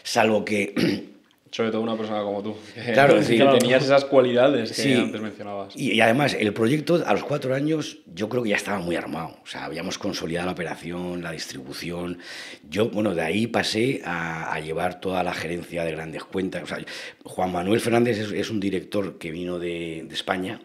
Salvo que... Sobre todo una persona como tú, Claro, sí, que tenías esas cualidades que sí, antes mencionabas. Y además, el proyecto a los 4 años yo creo que ya estaba muy armado. O sea, habíamos consolidado la operación, la distribución. Yo, bueno, de ahí pasé a llevar toda la gerencia de grandes cuentas. O sea, Juan Manuel Fernández es un director que vino de España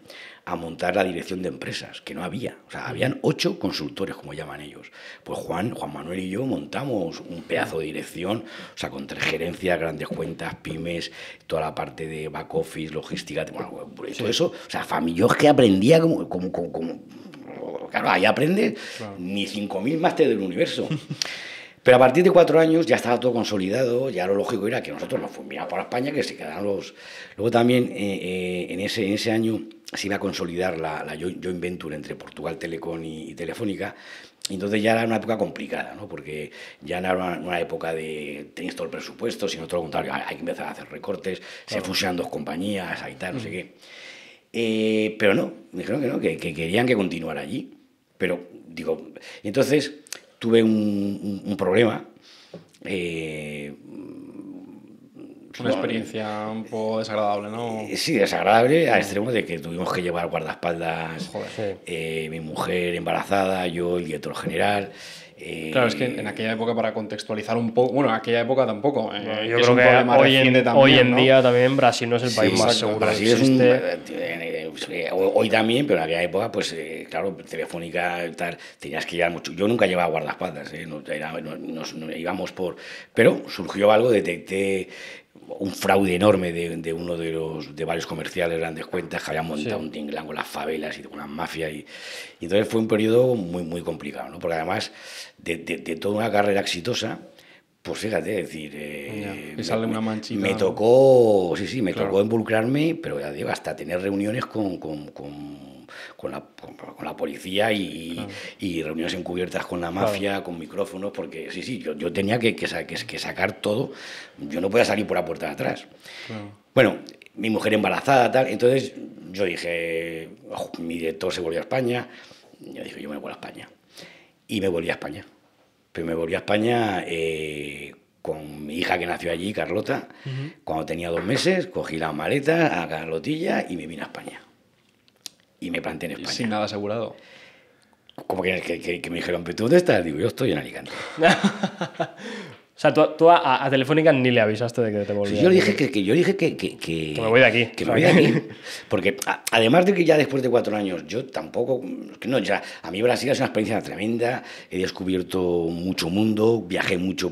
a montar la dirección de empresas, que no había. O sea, habían 8 consultores, como llaman ellos. Pues Juan Manuel y yo montamos un pedazo de dirección, o sea, con 3 gerencias, grandes cuentas, pymes, toda la parte de back office, logística, bueno, todo eso. O sea, yo es que aprendía como claro, ahí aprendes ni 5.000 másteres del universo. Pero a partir de 4 años ya estaba todo consolidado, ya lo lógico era que nosotros nos fuimos para España, que se quedaran los... Luego también en ese año se iba a consolidar la joint venture entre Portugal Telecom y Telefónica, y entonces ya era una época complicada, ¿no? Porque ya no era una época de tenéis todo el presupuesto, sino todo lo contrario, hay que empezar a hacer recortes, se fusionan 2 compañías, ahí tal, no sé qué. Pero no, me dijeron que no, que querían que continuara allí. Pero, digo, entonces tuve un problema. Una experiencia un poco desagradable, ¿no? Sí, desagradable, a extremo de que tuvimos que llevar guardaespaldas, Joder. mi mujer embarazada, yo, el director general. Claro, es que en aquella época, para contextualizar un poco, bueno, en aquella época tampoco. Yo es creo un que problema reciente también, hoy en ¿no? día también Brasil no es el país más exacto. seguro Brasil que es un, existe. hoy también, pero en aquella época, pues claro, Telefónica tal, tenías que llevar mucho. Yo nunca llevaba guardaespaldas, íbamos por... Pero surgió algo, detecté un fraude enorme de uno de varios comerciales, grandes cuentas, que habían montado un tinglán con las favelas y con las mafias. Y entonces fue un periodo muy, muy complicado, ¿no? Porque además de toda una carrera exitosa, pues fíjate, es decir, y sale una manchita. me tocó, me tocó involucrarme, pero ya digo, hasta tener reuniones con la policía y reuniones encubiertas con la mafia, con micrófonos, porque yo tenía que sacar todo, yo no podía salir por la puerta de atrás. Bueno, mi mujer embarazada, tal, entonces yo dije, mi director se volvió a España, yo dije, yo me voy a España, y me volví a España. Pero me volví a España con mi hija que nació allí, Carlota. Cuando tenía 2 meses, cogí la maleta a Carlotilla y me vine a España. Y me planté en España. Sin nada asegurado. Como que me dijeron, ¿pero tú dónde estás? Digo, yo estoy en Alicante. O sea, tú a Telefónica ni le avisaste de que te volvías. Sí, yo le dije que me voy de aquí. Que me voy de aquí. Porque además de que ya después de 4 años, yo tampoco. Que no, ya, a mí Brasil es una experiencia tremenda. He descubierto mucho mundo. Viajé mucho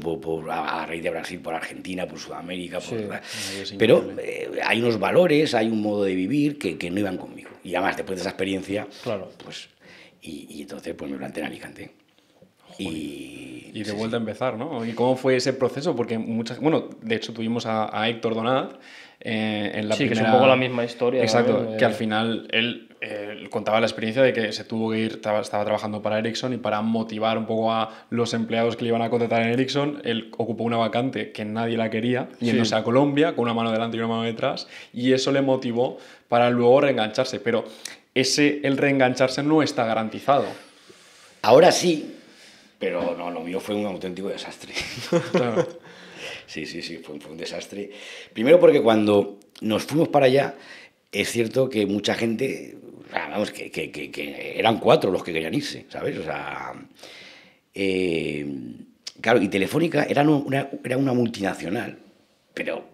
a raíz de Brasil, por Argentina, por Sudamérica. Pero hay unos valores, hay un modo de vivir que no iban conmigo. Y además, después de esa experiencia, claro. Pues. Y entonces, pues me planteé en Alicante. Y de vuelta a empezar, ¿no? ¿Y cómo fue ese proceso? Porque bueno, de hecho tuvimos a Héctor Donat en la primera... que es un poco la misma historia. Exacto, también, que al final él contaba la experiencia de que se tuvo que ir, estaba trabajando para Ericsson y para motivar un poco a los empleados que le iban a contratar en Ericsson, él ocupó una vacante que nadie la quería, yéndose a Colombia con una mano delante y una mano detrás, y eso le motivó para luego reengancharse. Pero el reengancharse no está garantizado. Ahora sí. Pero no, lo mío fue un auténtico desastre. Claro. Sí, fue un desastre. Primero porque cuando nos fuimos para allá, es cierto que mucha gente, vamos, que eran 4 los que querían irse, ¿sabes? O sea, claro, y Telefónica era una multinacional, pero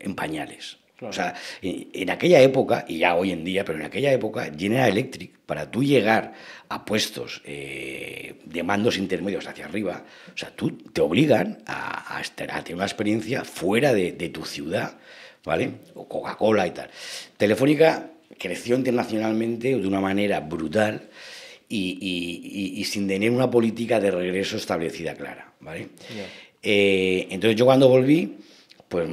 en pañales. Claro. O sea, en aquella época, y ya hoy en día, pero en aquella época, General Electric, para tú llegar a puestos de mandos intermedios hacia arriba, o sea, tú te obligan a tener una experiencia fuera de tu ciudad, ¿vale? O Coca-Cola y tal. Telefónica creció internacionalmente de una manera brutal y sin tener una política de regreso establecida clara, ¿vale? Yeah. Entonces yo cuando volví, pues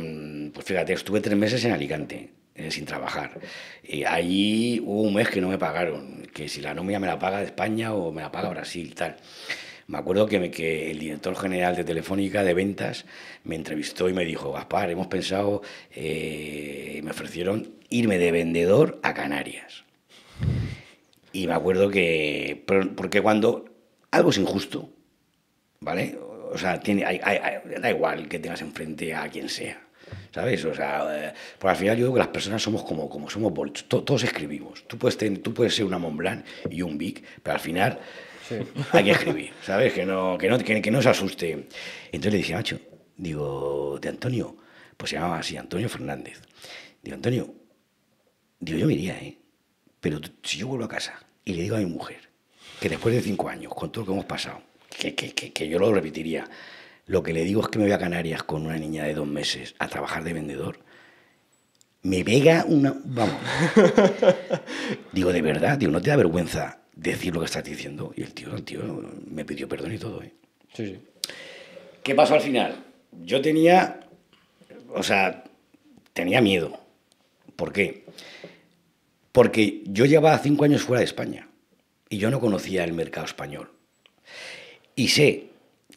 fíjate, estuve 3 meses en Alicante, sin trabajar. Allí hubo un mes que no me pagaron, que si la nómina me la paga de España o me la paga Brasil, tal. Me acuerdo que el director general de Telefónica de ventas me entrevistó y me dijo: Gaspar, hemos pensado, me ofrecieron irme de vendedor a Canarias. Y me acuerdo porque cuando algo es injusto, ¿vale? O sea, da igual que tengas enfrente a quien sea, ¿sabes? O sea, porque al final yo digo que las personas somos como somos bolitos, todos escribimos. Tú puedes ser una Montblanc y un Vic, pero al final hay que escribir, ¿sabes? Que no se asuste. Entonces le dije: macho, digo, de Antonio, pues se llamaba así, Antonio Fernández. Digo, Antonio, yo me iría, pero si yo vuelvo a casa y le digo a mi mujer que después de 5 años, con todo lo que hemos pasado, que yo lo repetiría, lo que le digo es que me voy a Canarias con una niña de 2 meses a trabajar de vendedor, me pega una... Vamos. Digo, de verdad, digo, ¿no te da vergüenza decir lo que estás diciendo? Y el tío me pidió perdón y todo, Sí. ¿Qué pasó al final? Yo tenía miedo. ¿Por qué? Porque yo llevaba 5 años fuera de España y yo no conocía el mercado español. Y sé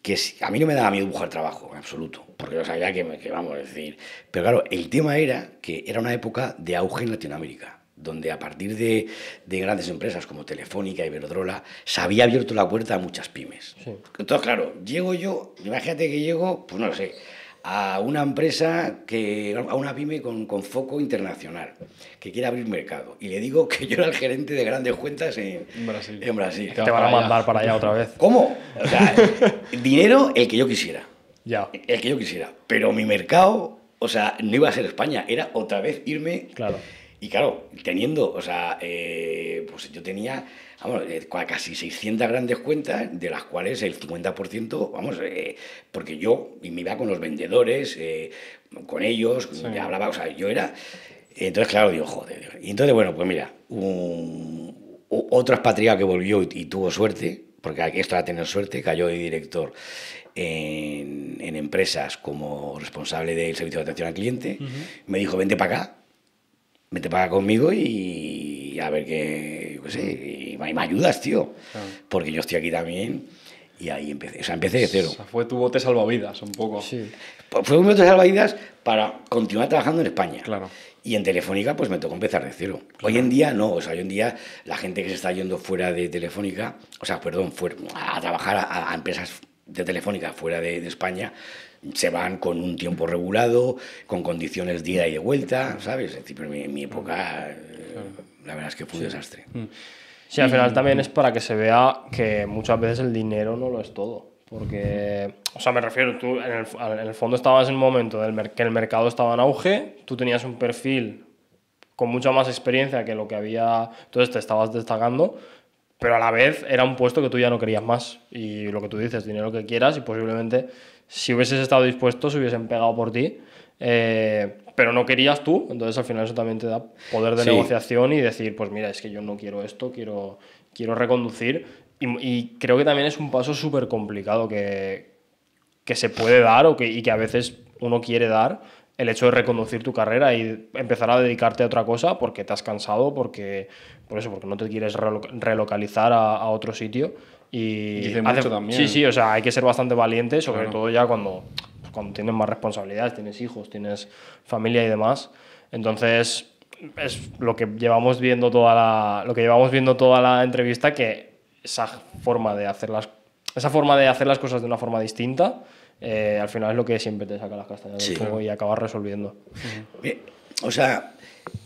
que a mí no me daba miedo buscar trabajo, en absoluto, porque yo sabía que vamos a decir... Pero claro, el tema era que era una época de auge en Latinoamérica, donde a partir de grandes empresas como Telefónica, Iberdrola, se había abierto la puerta a muchas pymes. Sí. Entonces, claro, llego yo, imagínate que llego, pues no lo sé, a una empresa, a una pyme con foco internacional, que quiere abrir mercado. Y le digo que yo era el gerente de grandes cuentas en Brasil. Te van a mandar para allá otra vez. ¿Cómo? O sea, dinero el que yo quisiera. Ya. El que yo quisiera. Pero mi mercado, o sea, no iba a ser España, era otra vez irme... Claro. Y claro, teniendo, o sea, pues yo tenía, vamos, casi 600 grandes cuentas, de las cuales el 50%, vamos, porque yo me iba con los vendedores, con ellos, sí. Hablaba, o sea, yo era... Entonces, claro, digo, joder. Y entonces, bueno, pues mira, otro expatriado que volvió y tuvo suerte, porque esto era tener suerte, cayó de director en empresas como responsable del servicio de atención al cliente, me dijo, vente para acá conmigo y a ver qué, pues, y me ayudas, tío, porque yo estoy aquí también. Y ahí empecé, o sea, empecé de cero. O sea, fue tu bote salvavidas, un poco. Sí. Fue un bote salvavidas para continuar trabajando en España. Claro. Y en Telefónica, pues me tocó empezar de cero. Claro. Hoy en día no, o sea, hoy en día la gente que se está yendo fuera de Telefónica, o sea, perdón, a trabajar a empresas de Telefónica fuera de España, se van con un tiempo regulado, con condiciones de ida y de vuelta, ¿sabes? Es decir, en mi época, la verdad es que fue un desastre. Sí, al final también es para que se vea que muchas veces el dinero no lo es todo. Porque, o sea, me refiero, tú en el fondo estabas en un momento que el mercado estaba en auge, tú tenías un perfil con mucha más experiencia que lo que había, entonces te estabas destacando, pero a la vez era un puesto que tú ya no querías más. Y lo que tú dices, dinero que quieras, y posiblemente si hubieses estado dispuesto se hubiesen pegado por ti, pero no querías tú, entonces al final eso también te da poder de negociación y decir, pues mira, es que yo no quiero esto, quiero reconducir. Y creo que también es un paso súper complicado que se puede dar y que a veces uno quiere dar, el hecho de reconducir tu carrera y empezar a dedicarte a otra cosa porque te has cansado, porque no te quieres relocalizar a otro sitio. Y dice mucho también. Sí, o sea, hay que ser bastante valiente, sobre todo ya cuando tienes más responsabilidades, tienes hijos, tienes familia y demás. Entonces, es lo que llevamos viendo toda la entrevista, que esa forma de hacer las cosas de una forma distinta, al final es lo que siempre te saca las castañas del fuego y acabas resolviendo. O sea,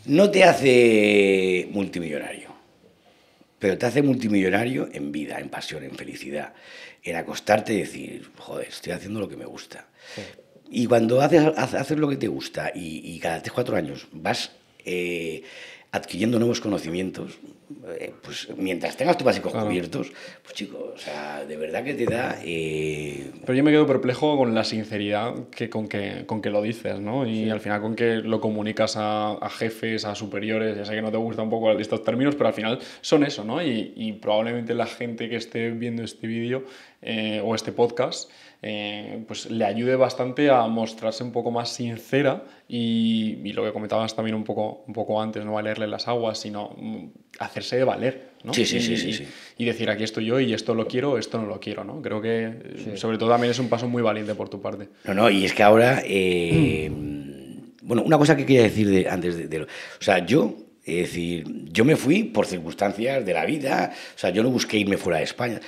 no te hace multimillonario, pero te hace multimillonario en vida, en pasión, en felicidad, en acostarte y decir, joder, estoy haciendo lo que me gusta. Sí. Y cuando haces lo que te gusta y cada 3-4 años vas adquiriendo nuevos conocimientos, pues mientras tengas tus básicos cubiertos, pues chicos, o sea, de verdad que te da... Pero yo me quedo perplejo con la sinceridad con que lo dices, ¿no? Y al final con que lo comunicas a jefes, a superiores, ya sé que no te gusta un poco estos términos, pero al final son eso, ¿no? Y probablemente la gente que esté viendo este vídeo o este podcast, pues le ayude bastante a mostrarse un poco más sincera y lo que comentabas también un poco antes, no valerle las aguas, sino hacerse de valer, ¿no? Sí. Y decir, aquí estoy yo y esto lo quiero, esto no lo quiero, ¿no? Creo que sobre todo también es un paso muy valiente por tu parte. No, y es que ahora... Bueno, una cosa que quería decir antes de... O sea, yo me fui por circunstancias de la vida, o sea, yo no busqué irme fuera de España.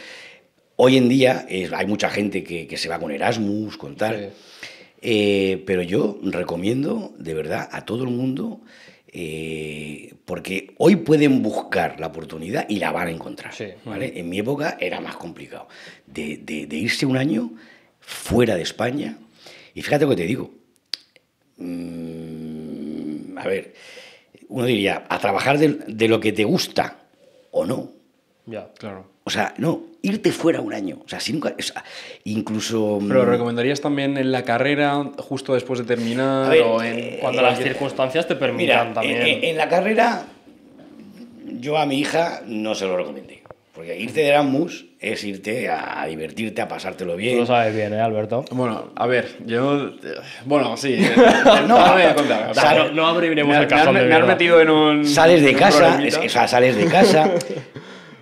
Hoy en día hay mucha gente que se va con Erasmus, con tal, pero yo recomiendo de verdad a todo el mundo, porque hoy pueden buscar la oportunidad y la van a encontrar, ¿vale? En mi época era más complicado de irse un año fuera de España, y fíjate lo que te digo, a ver, uno diría, a trabajar de lo que te gusta o no. Ya, claro. O sea, no, irte fuera un año. O sea, si nunca. O sea, incluso. ¿Pero lo recomendarías también en la carrera, justo después de terminar? A ver, o cuando las circunstancias te permitan también. En la carrera, yo a mi hija no se lo recomendé. Porque irte de Erasmus es irte a divertirte, a pasártelo bien. Tú lo sabes bien, ¿eh, Alberto? Bueno, a ver, yo... Bueno, sí. No abriremos el cajón de me has metido en un... Sales de casa,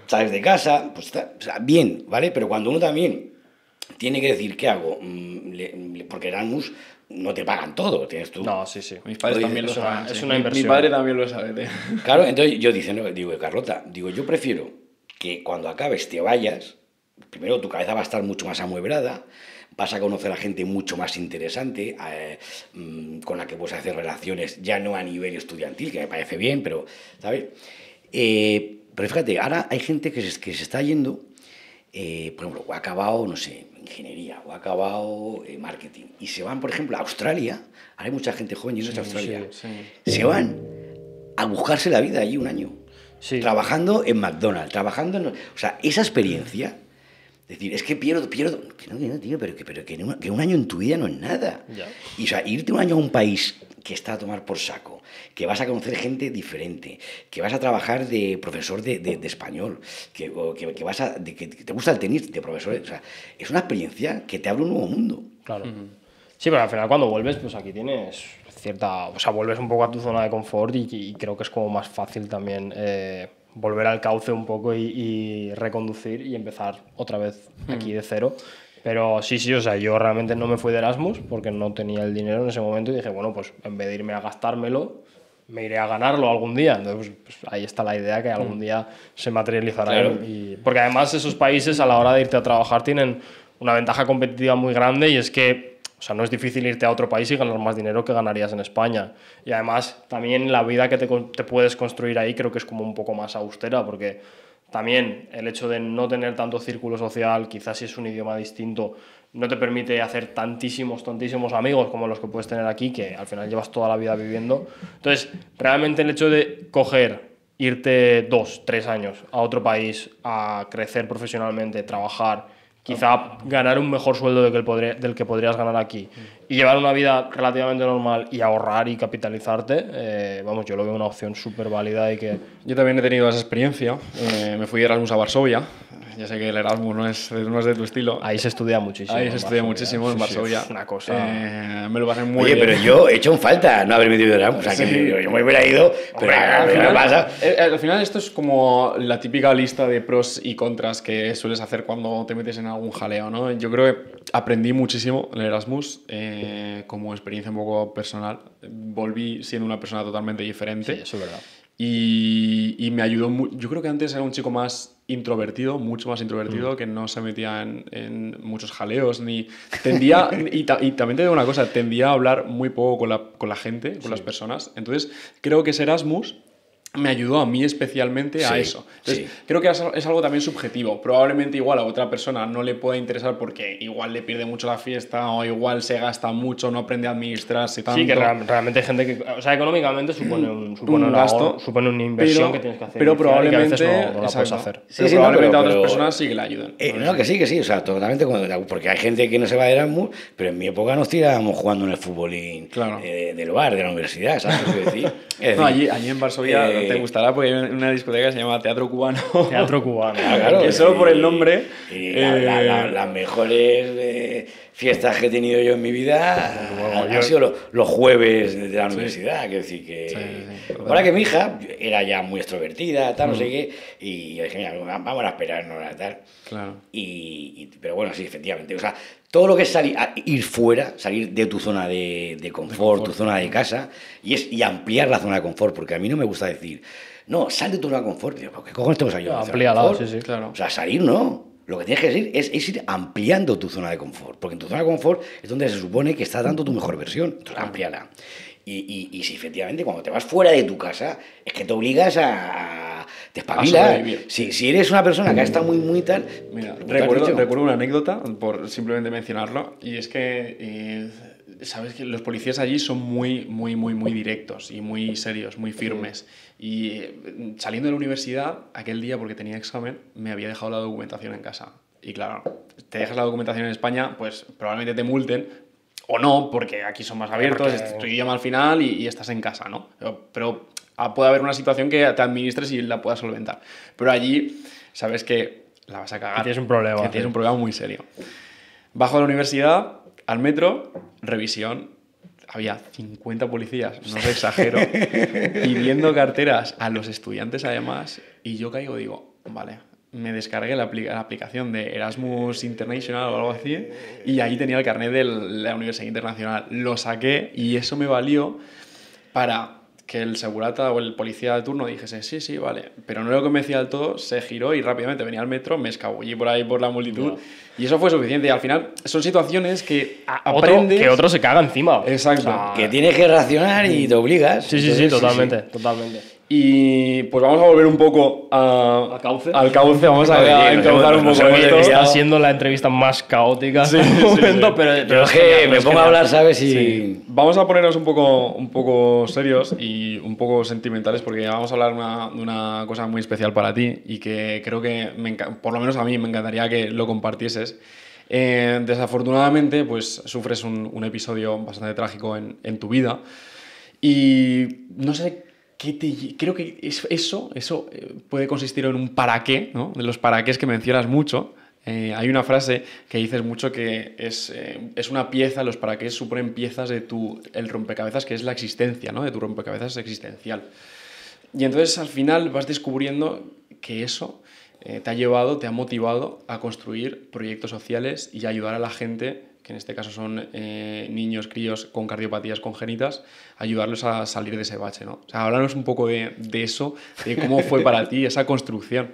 sales de casa, pues está, o sea, bien, ¿vale? Pero cuando uno también tiene que decir, ¿qué hago? Porque Erasmus no te pagan todo, tienes tú. No, sí. Mis padres también lo saben. Es una inversión. Mi padre también lo sabe. Claro, entonces yo digo, Carlota, yo prefiero que cuando acabes te vayas, primero tu cabeza va a estar mucho más amueblada, vas a conocer a gente mucho más interesante, con la que puedes hacer relaciones, ya no a nivel estudiantil, que me parece bien, pero, ¿sabes? Pero fíjate, ahora hay gente que se está yendo, por ejemplo, o ha acabado, no sé, ingeniería, o ha acabado marketing, y se van, por ejemplo, a Australia. Ahora hay mucha gente joven yéndose a Australia. Se van a buscarse la vida allí un año. Trabajando en McDonald's, o sea, esa experiencia, decir, es que pierdo, que no, tío, pero que un año en tu vida no es nada. Ya. Y o sea, irte un año a un país que está a tomar por saco, que vas a conocer gente diferente, que vas a trabajar de profesor de español, que te gusta el tenis de profesor, o sea, es una experiencia que te abre un nuevo mundo. Claro. Sí, pero al final cuando vuelves, pues aquí tienes vuelves un poco a tu zona de confort y creo que es como más fácil también volver al cauce un poco y reconducir y empezar otra vez aquí de cero. Pero sí, o sea, yo realmente no me fui de Erasmus porque no tenía el dinero en ese momento y dije, bueno, pues en vez de irme a gastármelo, me iré a ganarlo algún día. Entonces, pues ahí está la idea, que algún día se materializará. Claro. Porque además esos países a la hora de irte a trabajar tienen una ventaja competitiva muy grande, y es que, o sea, no es difícil irte a otro país y ganar más dinero que ganarías en España. Y además también la vida que te puedes construir ahí creo que es como un poco más austera, porque también el hecho de no tener tanto círculo social, quizás si es un idioma distinto, no te permite hacer tantísimos amigos como los que puedes tener aquí, que al final llevas toda la vida viviendo. Entonces, realmente el hecho de irte 2, 3 años a otro país, a crecer profesionalmente, trabajar, quizá ganar un mejor sueldo del que podrías ganar aquí y llevar una vida relativamente normal y ahorrar y capitalizarte, vamos, yo lo veo una opción súper válida y que... Yo también he tenido esa experiencia. Me fui de Erasmus a Varsovia. Ya sé que el Erasmus no es de tu estilo. Ahí se estudia muchísimo. Ahí se estudia muchísimo en Varsovia. Es una cosa... me lo pasé muy Oye, bien. pero yo he hecho en falta no haberme ido de Erasmus. O sea, que yo me hubiera ido, pero al final esto es como la típica lista de pros y contras que sueles hacer cuando te metes en algún jaleo, ¿no? Yo creo que aprendí muchísimo en el Erasmus, como experiencia un poco personal. Volví siendo una persona totalmente diferente. Sí, eso es verdad. Y me ayudó yo creo que antes era un chico más introvertido, mucho más introvertido, que no se metía en muchos jaleos, ni tendía, y también te digo una cosa, tendía a hablar muy poco con la gente, con las personas. Entonces, creo que ese Erasmus me ayudó a mí especialmente a eso. Entonces, creo que es algo también subjetivo. Probablemente igual a otra persona no le pueda interesar porque igual le pierde mucho la fiesta o igual se gasta mucho, no aprende a administrarse tanto. Sí, que realmente hay gente que... O sea, económicamente supone un gasto, supone una inversión que tienes que hacer. Pero probablemente que a veces no la puedes hacer. Pero probablemente a otras personas sí que le ayudan. No, que sí. O sea, totalmente. Porque hay gente que no se va de Erasmus, pero en mi época nos tirábamos jugando en el futbolín del bar, de la universidad, ¿sabes qué decir? No, allí en Varsovia te gustará porque hay una discoteca que se llama Teatro Cubano. Teatro Cubano. Claro, que solo por el nombre... las mejores fiestas que he tenido yo en mi vida han sido los jueves de la universidad. Quiero decir que... Ahora que mi hija era ya muy extrovertida, tal, no sé qué, y yo dije, mira, vamos a esperarnos a tal. Claro. Pero bueno, sí, efectivamente. O sea, todo lo que es ir fuera, salir de tu zona de confort, tu zona de casa, y ampliar la zona de confort, porque a mí no me gusta decir, no, sal de tu zona de confort. Digo, ¿qué cojones tengo que salir? Amplíala, sí, claro. O sea, salir no. Lo que tienes que decir es ir ampliando tu zona de confort, porque en tu zona de confort es donde se supone que estás dando tu mejor versión. Entonces, amplíala. Y si efectivamente cuando te vas fuera de tu casa, es que te obligas a despabilar. Si eres una persona que está muy tal... Mira, recuerdo una anécdota, por simplemente mencionarlo, y es que... sabes que los policías allí son muy directos y muy serios, muy firmes. Y saliendo de la universidad, aquel día, porque tenía examen, me había dejado la documentación en casa. Y claro, te dejas la documentación en España, pues probablemente te multen, o no, porque aquí son más abiertos, es tu idioma al final y estás en casa, ¿no? Pero puede haber una situación que te administres y la puedas solventar. Pero allí, sabes que la vas a cagar. Que tienes un problema. Que tienes un problema muy serio. Bajo de la universidad, al metro, revisión. Había 50 policías, no os exagero, pidiendo carteras a los estudiantes además, y yo caigo y digo, vale, me descargué la aplicación de Erasmus International o algo así, y ahí tenía el carnet de la Universidad Internacional. Lo saqué y eso me valió para que el segurata o el policía de turno dijese, sí, vale, pero no lo convencía del todo, se giró y rápidamente venía al metro, me escabullí por ahí por la multitud, y eso fue suficiente. Y al final son situaciones que aprendes... Que otro se caga encima. Exacto. O sea, que tienes que racionar y te obligas. Sí, totalmente. Y pues vamos a volver un poco ¿Al cauce? Al cauce, vamos a encauzar un poco esto. Está siendo la entrevista más caótica hasta el momento, pero es que me pongo a hablar, ¿sabes? Y... Vamos a ponernos un poco serios y un poco sentimentales porque vamos a hablar de una cosa muy especial para ti y que creo que, por lo menos a mí, me encantaría que lo compartieses. Desafortunadamente, pues sufres un episodio bastante trágico en tu vida y no sé... creo que eso puede consistir en un para qué, ¿no? De los para qué que mencionas mucho. Hay una frase que dices mucho que es una pieza, los para qué suponen piezas de el rompecabezas que es la existencia, ¿no? De tu rompecabezas existencial. Y entonces al final vas descubriendo que eso te ha motivado a construir proyectos sociales y a ayudar a la gente, que en este caso son niños, críos con cardiopatías congénitas, ayudarlos a salir de ese bache, ¿no? O sea, háblanos un poco de eso, de cómo fue para ti esa construcción.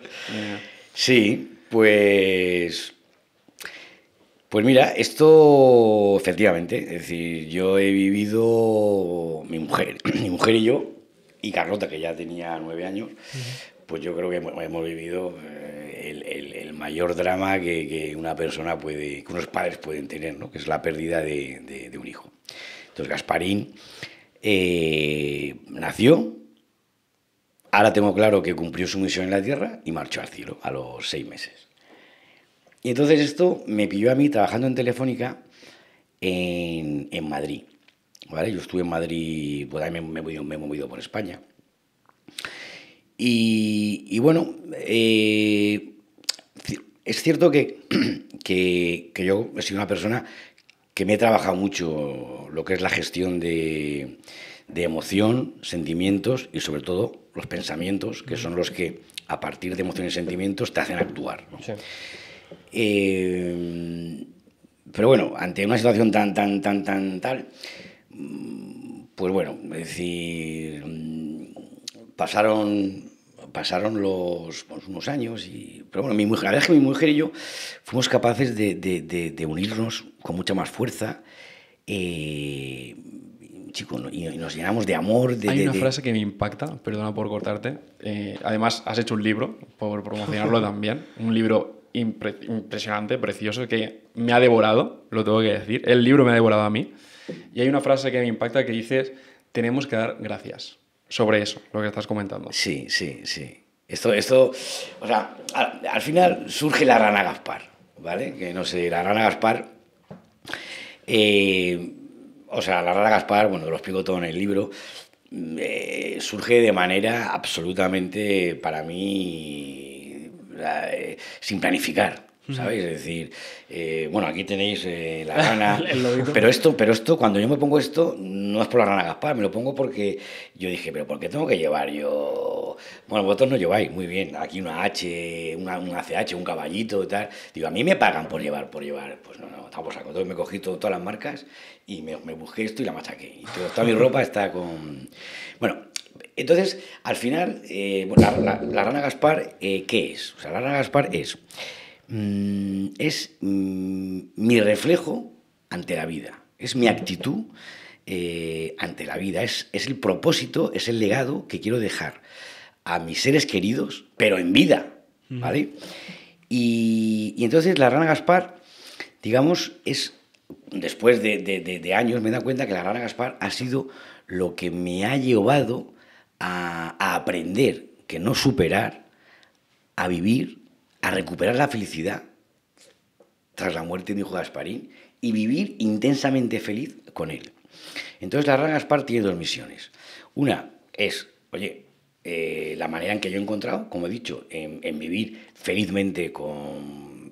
Sí, pues mira, esto efectivamente, es decir, yo he vivido, mi mujer y yo, y Carlota, que ya tenía 9 años, pues yo creo que hemos vivido el mayor drama que una persona puede, que unos padres pueden tener, ¿no? Que es la pérdida de un hijo. Entonces Gasparín nació, ahora tengo claro que cumplió su misión en la Tierra y marchó al cielo a los 6 meses. Y entonces esto me pilló a mí trabajando en Telefónica en Madrid, ¿vale? Yo estuve en Madrid, pues ahí me he movido por España. Y bueno, es cierto que yo he sido una persona que me he trabajado mucho lo que es la gestión de emoción, sentimientos y sobre todo los pensamientos, que son los que a partir de emociones y sentimientos te hacen actuar, ¿no? Sí. Pero bueno, ante una situación tal, pues bueno, es decir, pasaron unos años, pero bueno, la verdad es que mi mujer y yo fuimos capaces de unirnos con mucha más fuerza, chico, y nos llenamos de amor. Hay una frase que me impacta, perdona por cortarte, además has hecho un libro, por promocionarlo también, un libro impresionante, precioso, que me ha devorado, lo tengo que decir, el libro me ha devorado a mí, y hay una frase que me impacta que dices, tenemos que dar gracias. Sobre eso, lo que estás comentando. Sí. Esto, o sea, al final surge la rana Gaspar, ¿vale? Que no sé, la rana Gaspar, o sea, la rana Gaspar, bueno, lo explico todo en el libro, surge de manera absolutamente, para mí, sin planificar. ¿Sabes? Es decir, bueno, aquí tenéis la rana, pero esto, cuando yo me pongo esto, no es por la rana Gaspar, me lo pongo porque yo dije, pero ¿por qué tengo que llevar yo? Bueno, vosotros no lleváis, muy bien, aquí una H, una CH, un caballito y tal. Digo, a mí me pagan por llevar, pues no, estamos a saco. Entonces me cogí todas las marcas y me busqué esto y la machaqué. Y toda mi ropa está con... Bueno, entonces, al final, la rana Gaspar, ¿qué es? O sea, la rana Gaspar es mi reflejo ante la vida, es mi actitud ante la vida, es el propósito, es el legado que quiero dejar a mis seres queridos, pero en vida, ¿vale? Y entonces la rana Gaspar, digamos, es, después de años me he dado cuenta que la rana Gaspar ha sido lo que me ha llevado a aprender, que no superar, a vivir, a recuperar la felicidad tras la muerte de mi hijo Gasparín y vivir intensamente feliz con él. Entonces la rana Gaspar tiene dos misiones. Una es, oye, la manera en que yo he encontrado, como he dicho, en vivir felizmente,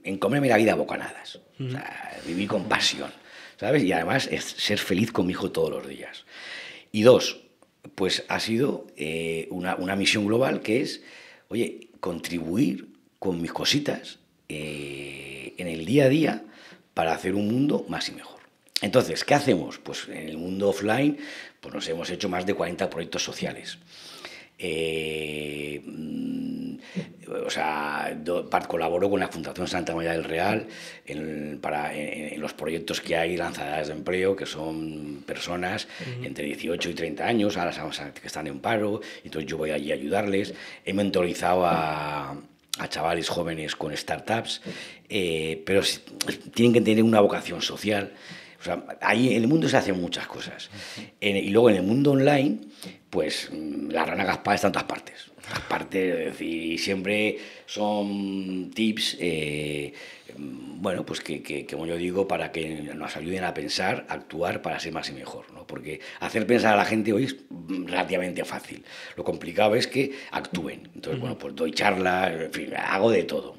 en comerme la vida a bocanadas, o sea, vivir con pasión, ¿sabes? Y además es ser feliz con mi hijo todos los días. Y dos, pues ha sido una misión global que es, oye, contribuir con mis cositas en el día a día para hacer un mundo más y mejor. Entonces, ¿qué hacemos? Pues en el mundo offline pues nos hemos hecho más de 40 proyectos sociales. O sea, colaboro con la Fundación Santa María del Real en los proyectos que hay, lanzaderas de empleo, que son personas entre 18 y 30 años, ahora que están en paro, entonces yo voy allí a ayudarles. He mentorizado a chavales jóvenes con startups, pero tienen que tener una vocación social. O sea, ahí en el mundo se hacen muchas cosas. Y luego en el mundo online, pues la rana Gaspar está en todas partes. Es decir, siempre son tips, bueno, pues que, como yo digo, para que nos ayuden a pensar, a actuar para ser más y mejor, ¿no? Porque hacer pensar a la gente hoy es relativamente fácil. Lo complicado es que actúen. Entonces, bueno, pues doy charlas, en fin, hago de todo.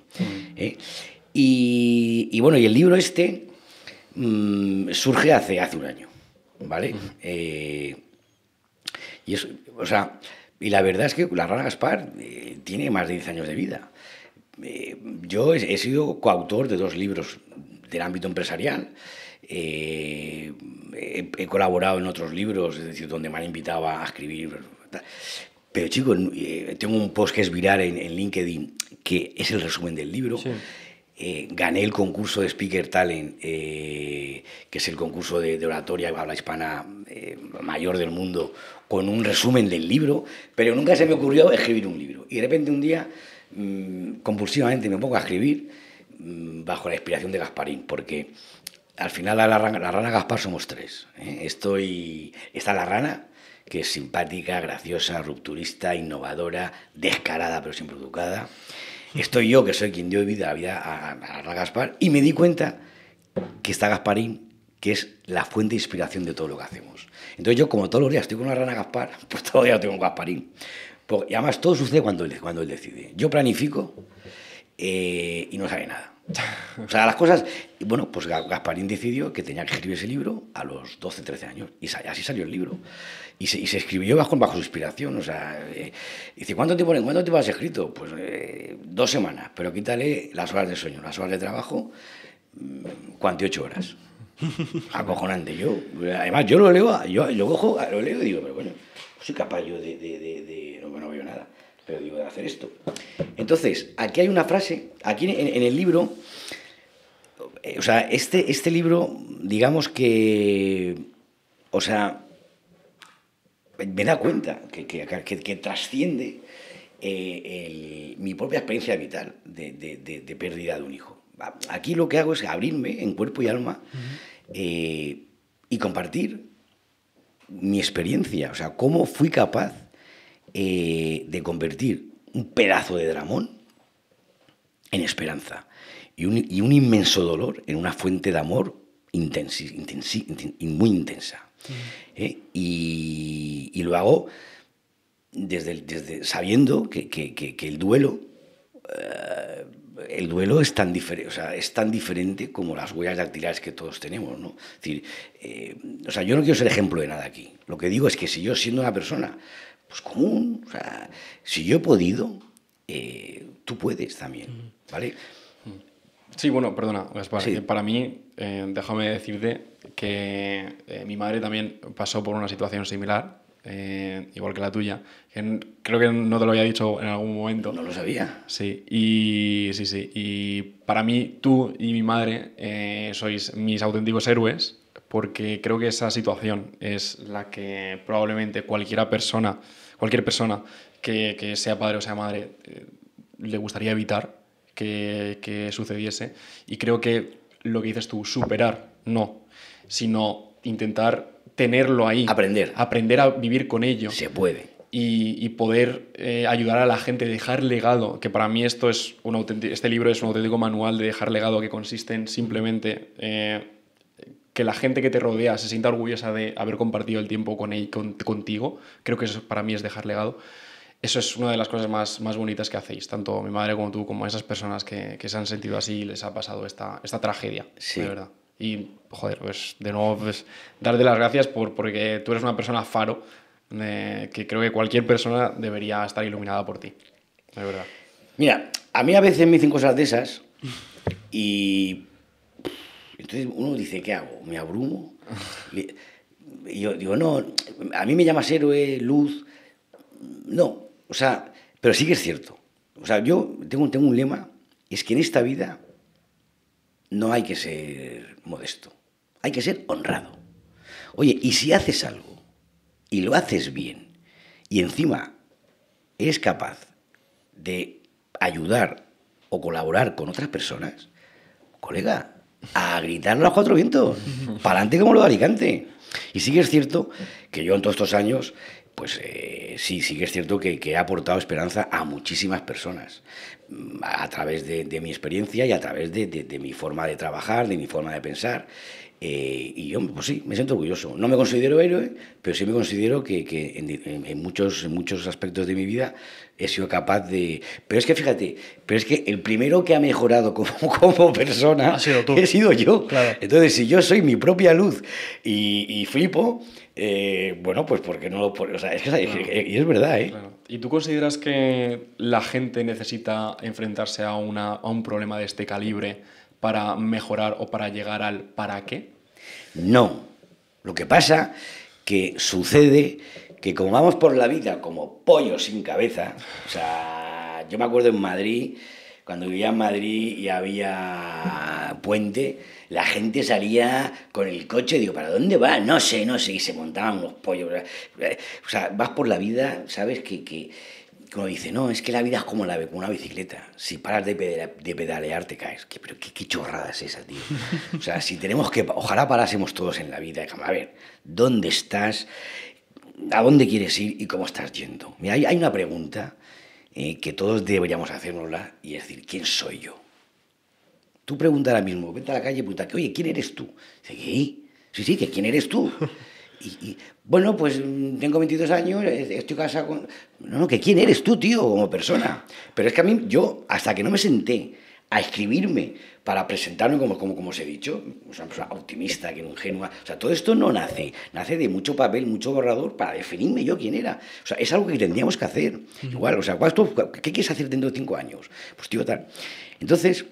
Y bueno, y el libro este surge hace un año, ¿vale? Y eso, o sea, y la verdad es que la rana Gaspar tiene más de 10 años de vida. Yo he sido coautor de 2 libros del ámbito empresarial. He colaborado en otros libros, es decir, donde me han invitado a escribir. Pero, chicos, tengo un post que es viral en LinkedIn, que es el resumen del libro. Sí. gané el concurso de Speaker Talent, que es el concurso de oratoria habla hispana mayor del mundo, con un resumen del libro, pero nunca se me ocurrió escribir un libro. Y de repente un día, compulsivamente me pongo a escribir bajo la inspiración de Gasparín, porque al final la rana Gaspar somos tres. Está la rana, que es simpática, graciosa, rupturista, innovadora, descarada pero siempre educada. Estoy yo, que soy quien dio vida a la rana Gaspar, y me di cuenta que está Gasparín, que es la fuente de inspiración de todo lo que hacemos. Entonces yo, como todos los días estoy con la rana Gaspar, pues todos los días estoy con Gasparín. Y además todo sucede cuando él decide. Yo planifico y no sabe nada. O sea, las cosas... Bueno, pues Gasparín decidió que tenía que escribir ese libro a los 12, 13 años. Y así salió el libro. Y se escribió bajo su inspiración. O sea, dice, ¿cuánto tiempo has escrito? Pues 2 semanas. Pero quítale las horas de sueño, las horas de trabajo, 48 horas. Acojonante. Además, yo lo leo, yo cojo, lo leo y digo, pero bueno, soy capaz yo no veo nada, pero digo, de hacer esto. Entonces, aquí hay una frase, aquí en el libro, o sea, este libro, digamos que, o sea, me da cuenta que trasciende mi propia experiencia vital de pérdida de un hijo. Aquí lo que hago es abrirme en cuerpo y alma y compartir mi experiencia, o sea, cómo fui capaz de convertir un pedazo de dramón en esperanza y un inmenso dolor en una fuente de amor muy intensa. Y lo hago desde sabiendo que el duelo es tan diferente, o sea, es tan diferente como las huellas dactilares que todos tenemos, ¿no? Es decir, o sea, yo no quiero ser ejemplo de nada aquí. Lo que digo es que si yo, siendo una persona pues común, o sea, si yo he podido, tú puedes también, ¿vale? Sí, bueno, perdona, Gaspar. Sí. Para mí, déjame decirte que mi madre también pasó por una situación similar, igual que la tuya. Creo que no te lo había dicho en algún momento. No lo sabía. Sí, y para mí, tú y mi madre sois mis auténticos héroes, porque creo que esa situación es la que probablemente cualquier persona que sea padre o sea madre le gustaría evitar que sucediese. Y creo que lo que dices tú, superar, no, sino intentar tenerlo ahí. Aprender a vivir con ello. Se puede. Y poder ayudar a la gente, dejar legado, que para mí este libro es un auténtico manual de dejar legado, que consiste en simplemente que la gente que te rodea se sienta orgullosa de haber compartido el tiempo contigo. Creo que eso para mí es dejar legado. Eso es una de las cosas más bonitas que hacéis, tanto mi madre como tú, como esas personas que se han sentido así y les ha pasado esta tragedia, sí. De verdad. Y, joder, pues de nuevo, pues, darte las gracias porque tú eres una persona faro, que creo que cualquier persona debería estar iluminada por ti, de verdad. Mira, a mí a veces me dicen cosas de esas y entonces uno dice, ¿qué hago? ¿Me abrumo? Y yo digo, no, a mí me llamas héroe, luz. No, o sea, pero sí que es cierto. O sea, yo tengo un lema, es que en esta vida no hay que ser modesto, hay que ser honrado. Oye, y si haces algo y lo haces bien y encima eres capaz de ayudar o colaborar con otras personas, colega, a gritarlo a los 4 vientos, para adelante como lo de Alicante. Y sí que es cierto que yo en todos estos años, pues sí que es cierto que he aportado esperanza a muchísimas personas a través de mi experiencia y a través de mi forma de trabajar, de mi forma de pensar. Y yo, pues sí, me siento orgulloso. No me considero héroe, pero sí me considero que en muchos aspectos de mi vida he sido capaz de... Pero es que fíjate, el primero que ha mejorado como persona ha sido tú. He sido yo. Claro. Entonces, si yo soy mi propia luz y flipo, bueno, pues porque no lo... O sea, es que y es verdad, ¿eh? Claro. ¿Y tú consideras que la gente necesita enfrentarse a un problema de este calibre para mejorar o para llegar al para qué? No. Lo que pasa que sucede que como vamos por la vida como pollos sin cabeza, o sea, yo me acuerdo en Madrid cuando vivía en Madrid y había puente, la gente salía con el coche, digo, ¿para dónde va? No sé, y se montaban unos pollos. O sea, vas por la vida, ¿sabes? Que uno dice, no, es que la vida es como una bicicleta. Si paras de pedalear, te caes. Pero qué chorrada es esa, tío. O sea, si tenemos que... Ojalá parásemos todos en la vida. A ver, ¿dónde estás? ¿A dónde quieres ir? ¿Y cómo estás yendo? Mira, hay una pregunta que todos deberíamos hacérnosla y es decir, ¿quién soy yo? Tú pregunta ahora mismo, vete a la calle y pregunta, oye, ¿quién eres tú? Dice, ¿qué? Sí, que ¿quién eres tú? Bueno, pues tengo 22 años, estoy casado con... No, que ¿quién eres tú, tío, como persona? Pero es que a mí, yo, hasta que no me senté a escribirme para presentarme como os he dicho, una persona optimista, que no ingenua, o sea, todo esto no nace de mucho papel, mucho borrador para definirme yo quién era. O sea, es algo que tendríamos que hacer. Igual, o sea, ¿qué quieres hacer dentro de 5 años? Pues tío, tal. Entonces...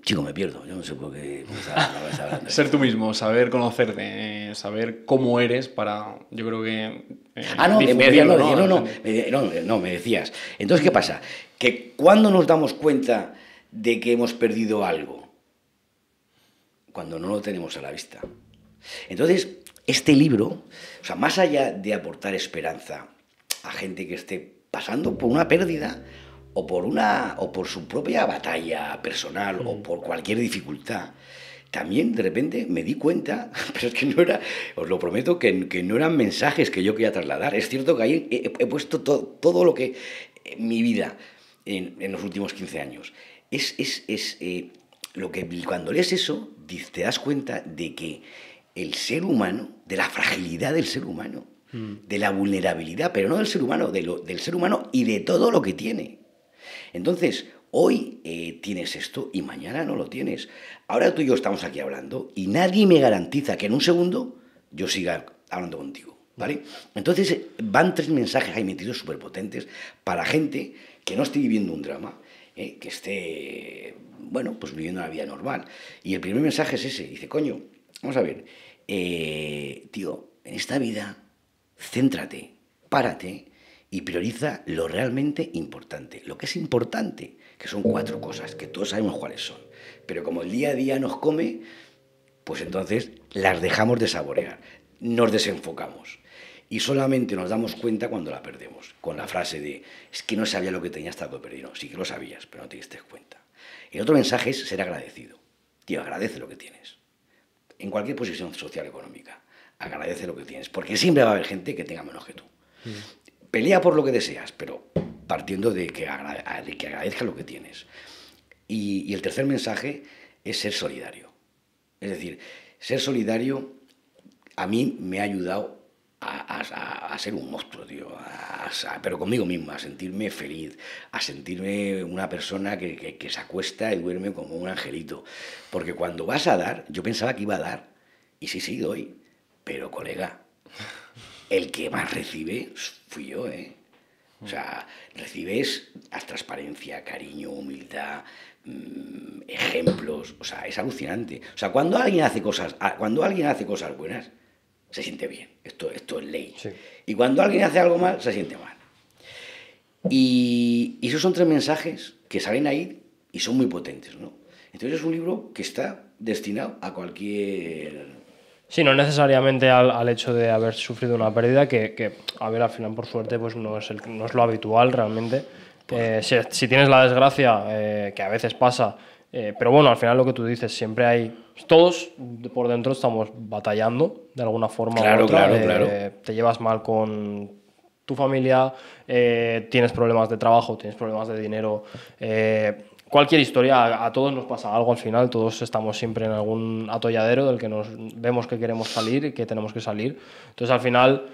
chico, me pierdo, yo no sé por qué estaba hablando. Ser tú mismo, saber conocerte, saber cómo eres para, yo creo que... me decías. Entonces, ¿qué pasa? Que cuando nos damos cuenta de que hemos perdido algo, cuando no lo tenemos a la vista. Entonces, este libro, o sea, más allá de aportar esperanza a gente que esté pasando por una pérdida, o por su propia batalla personal, o por cualquier dificultad, también de repente me di cuenta, pero es que no era, os lo prometo, que no eran mensajes que yo quería trasladar. Es cierto que ahí he puesto todo lo que mi vida en los últimos 15 años. Lo que cuando lees eso, te das cuenta de que el ser humano, de la fragilidad del ser humano, de la vulnerabilidad, pero no del ser humano, del ser humano y de todo lo que tiene. Entonces, hoy tienes esto y mañana no lo tienes. Ahora tú y yo estamos aquí hablando y nadie me garantiza que en un segundo yo siga hablando contigo, ¿vale? Entonces van 3 mensajes ahí metidos súper potentes para gente que no esté viviendo un drama, que esté, bueno, pues viviendo una vida normal. Y el primer mensaje es ese, dice, coño, vamos a ver, tío, en esta vida, céntrate, párate y prioriza lo realmente importante. Lo que es importante, que son 4 cosas, que todos sabemos cuáles son. Pero como el día a día nos come, pues entonces las dejamos de saborear, nos desenfocamos. Y solamente nos damos cuenta cuando la perdemos, con la frase de, es que no sabía lo que tenía hasta que lo perdí. No, sí que lo sabías, pero no te diste cuenta. El otro mensaje es ser agradecido. Tío, agradece lo que tienes. En cualquier posición social o económica, agradece lo que tienes, porque siempre va a haber gente que tenga menos que tú. Pelea por lo que deseas, pero partiendo de que agradezca lo que tienes. Y el tercer mensaje es ser solidario. Es decir, ser solidario a mí me ha ayudado a ser un monstruo, tío, pero conmigo mismo, a sentirme feliz, a sentirme una persona que se acuesta y duerme como un angelito. Porque cuando vas a dar, yo pensaba que iba a dar, y sí, doy, pero colega, el que más recibe fui yo, ¿eh? O sea, recibes transparencia, cariño, humildad, ejemplos, o sea, es alucinante. O sea, cuando alguien hace cosas buenas, se siente bien, esto es ley. Sí. Y cuando alguien hace algo mal, se siente mal. Y esos son 3 mensajes que salen ahí y son muy potentes, ¿no? Entonces es un libro que está destinado a cualquier... Sí, no necesariamente al hecho de haber sufrido una pérdida, que a ver, al final, por suerte, pues no es lo habitual realmente. Si tienes la desgracia, que a veces pasa, pero bueno, al final lo que tú dices, siempre hay... Todos por dentro estamos batallando de alguna forma u otra. Claro. Te llevas mal con tu familia, tienes problemas de trabajo, tienes problemas de dinero... Cualquier historia, a todos nos pasa algo al final, todos estamos siempre en algún atolladero del que nos vemos que queremos salir y que tenemos que salir. Entonces al final,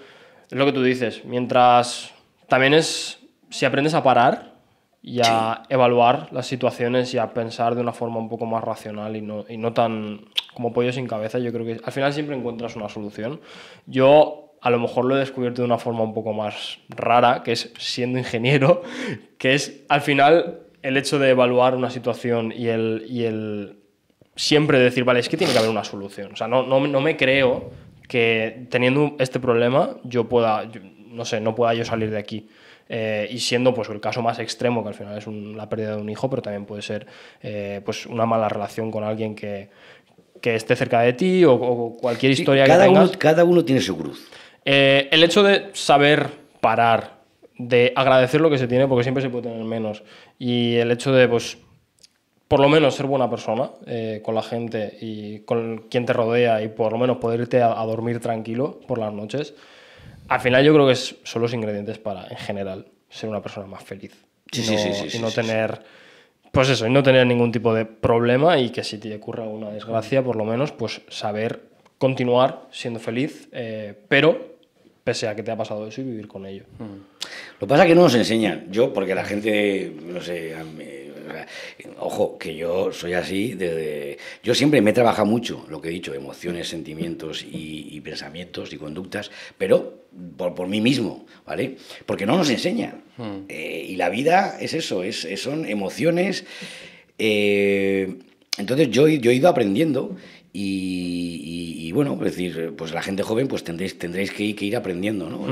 es lo que tú dices, mientras también es, si aprendes a parar y a evaluar las situaciones y a pensar de una forma un poco más racional y no tan como pollo sin cabeza, yo creo que al final siempre encuentras una solución. Yo a lo mejor lo he descubierto de una forma un poco más rara, que es siendo ingeniero, que es al final... El hecho de evaluar una situación y el siempre decir, vale, es que tiene que haber una solución. O sea, no me creo que teniendo este problema no pueda yo salir de aquí. y siendo pues el caso más extremo, que al final es la pérdida de un hijo, pero también puede ser pues una mala relación con alguien que esté cerca de ti o cualquier historia que tengas. Cada uno tiene su cruz. El hecho de saber parar, de agradecer lo que se tiene, porque siempre se puede tener menos, y el hecho de, pues, por lo menos ser buena persona con la gente y con quien te rodea y por lo menos poder irte a dormir tranquilo por las noches, al final yo creo que son los ingredientes para, en general, ser una persona más feliz. Y no tener... Pues eso, y no tener ningún tipo de problema y que si te ocurre alguna desgracia, por lo menos, pues saber continuar siendo feliz, pero pese a que te ha pasado eso y vivir con ello. Lo que pasa es que no nos enseñan. Yo, porque la gente, no sé, ojo, que yo soy así yo siempre me he trabajado mucho, lo que he dicho, emociones, sentimientos y pensamientos y conductas, pero por mí mismo, ¿vale? Porque no nos enseñan. Y la vida es eso, son emociones. Entonces yo he ido aprendiendo y bueno, es decir, pues la gente joven pues tendréis que ir aprendiendo, ¿no?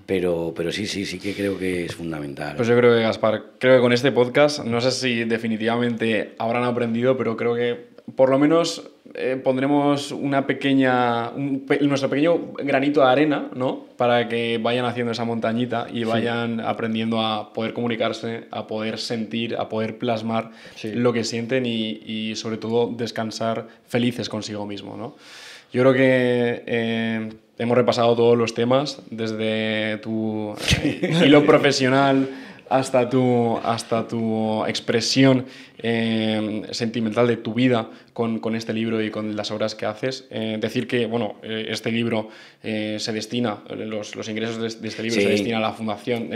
Pero sí que creo que es fundamental. Pues yo creo que, Gaspar, creo que con este podcast, no sé si definitivamente habrán aprendido, pero creo que por lo menos pondremos nuestro pequeño granito de arena, ¿no? Para que vayan haciendo esa montañita y vayan aprendiendo a poder comunicarse, a poder sentir, a poder plasmar lo que sienten y sobre todo descansar felices consigo mismo, ¿no? Yo creo que hemos repasado todos los temas, desde tu hilo profesional hasta tu expresión sentimental de tu vida con este libro y con las obras que haces. Decir que bueno, este libro se destina, los ingresos de este libro se destinan a la Fundación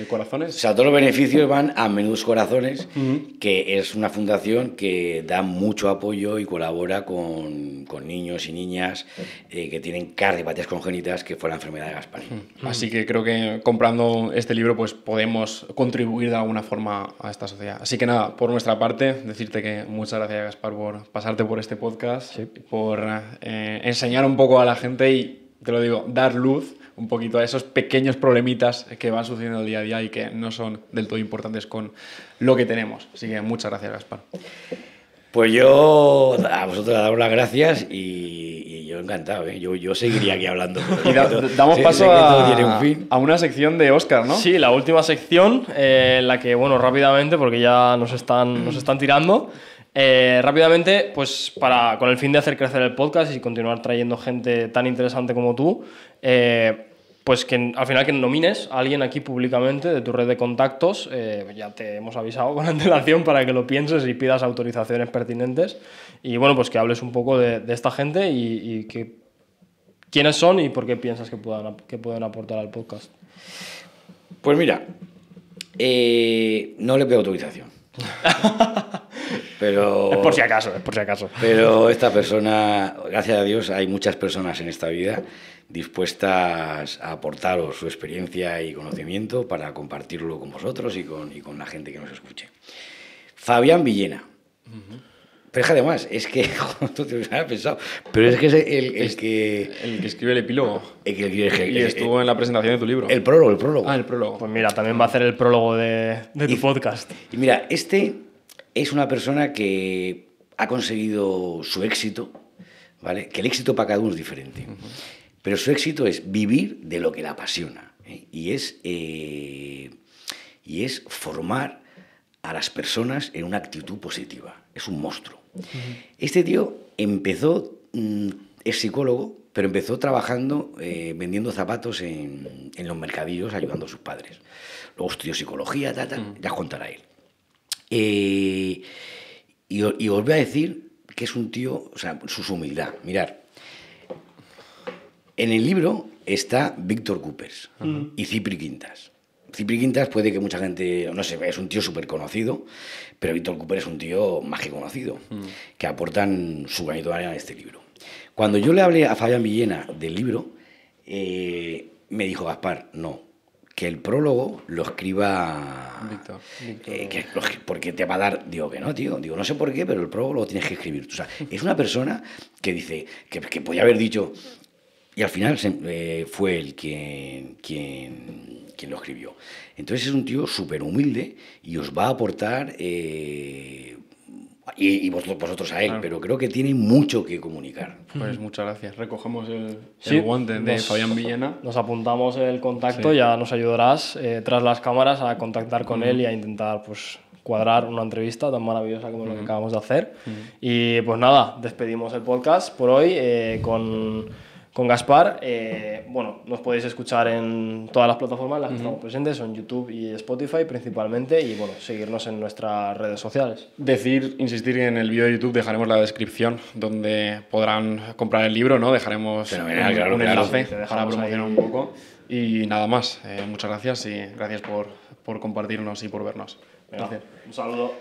Corazones. O sea, todos los beneficios van a Menudos Corazones, que es una fundación que da mucho apoyo y colabora con niños y niñas que tienen cardiopatías congénitas, que fue la enfermedad de Gasparín. Así que creo que comprando este libro pues podemos contribuir de alguna forma a esta sociedad. Así que nada, por nuestra parte, decirte que muchas gracias, Gaspar, por pasarte por este podcast, por enseñar un poco a la gente y, te lo digo, dar luz un poquito a esos pequeños problemitas que van sucediendo el día a día y que no son del todo importantes con lo que tenemos. Así que muchas gracias, Gaspar. Pues yo a vosotros daros las gracias y yo encantado, ¿eh? Yo seguiría aquí hablando. Y damos paso a una sección de Óscar, ¿no? Sí, la última sección, en la que, bueno, rápidamente, porque ya nos están tirando, rápidamente, pues con el fin de hacer crecer el podcast y continuar trayendo gente tan interesante como tú, pues que al final que nomines a alguien aquí públicamente de tu red de contactos. Ya te hemos avisado con antelación para que lo pienses y pidas autorizaciones pertinentes. Y bueno, pues que hables un poco de esta gente y quiénes son y por qué piensas que pueden aportar al podcast. Pues mira, no le pido autorización. Pero, es por si acaso. Pero esta persona, gracias a Dios, hay muchas personas en esta vida dispuestas a aportaros su experiencia y conocimiento para compartirlo con vosotros y con la gente que nos escuche. Fabián Villena. Pero es que además, es que no te lo había pensado, pero es que es el que escribe el epílogo. Y estuvo en la presentación de tu libro. El prólogo. Ah, el prólogo. Pues mira, también va a hacer el prólogo de tu podcast. Y mira, este es una persona que ha conseguido su éxito, ¿vale? Que el éxito para cada uno es diferente. Pero su éxito es vivir de lo que le apasiona, ¿eh? Y es formar a las personas en una actitud positiva. Es un monstruo. Este tío empezó, es psicólogo, pero empezó trabajando vendiendo zapatos en los mercadillos, ayudando a sus padres. Luego estudió psicología, ya os contará él. Y os voy a decir que es un tío, o sea, su humildad. Mirad, en el libro está Víctor Coopers y Cipri Quintas. Cipri Quintas puede que mucha gente no se vea, es un tío súper conocido, pero Víctor Cooper es un tío más que conocido, que aportan su granito de arena a este libro. Cuando yo le hablé a Fabián Villena del libro, me dijo Gaspar, no, que el prólogo lo escriba Víctor. Porque te va a dar, digo que no, tío, digo no sé por qué, pero el prólogo lo tienes que escribir. O sea, es una persona que dice, que podía haber dicho, y al final fue él quien quien lo escribió. Entonces es un tío súper humilde y os va a aportar, y vosotros a él, Claro. pero creo que tiene mucho que comunicar. Pues muchas gracias. Recogemos Sí, el guante de Fabián Villena. Nos apuntamos el contacto, Sí. ya nos ayudarás tras las cámaras a contactar con él y a intentar pues cuadrar una entrevista tan maravillosa como lo que acabamos de hacer. Y pues nada, despedimos el podcast por hoy con Gaspar. Bueno, nos podéis escuchar en todas las plataformas en las que estamos presentes, son YouTube y Spotify principalmente, y bueno, seguirnos en nuestras redes sociales. Insistir que en el vídeo de YouTube dejaremos la descripción donde podrán comprar el libro, ¿no? Dejaremos Fenomenal, un claro. enlace Te para dejamos promocionar ahí. un poco. Y nada más. Muchas gracias y gracias por compartirnos y por vernos. Venga, Gracias. un saludo.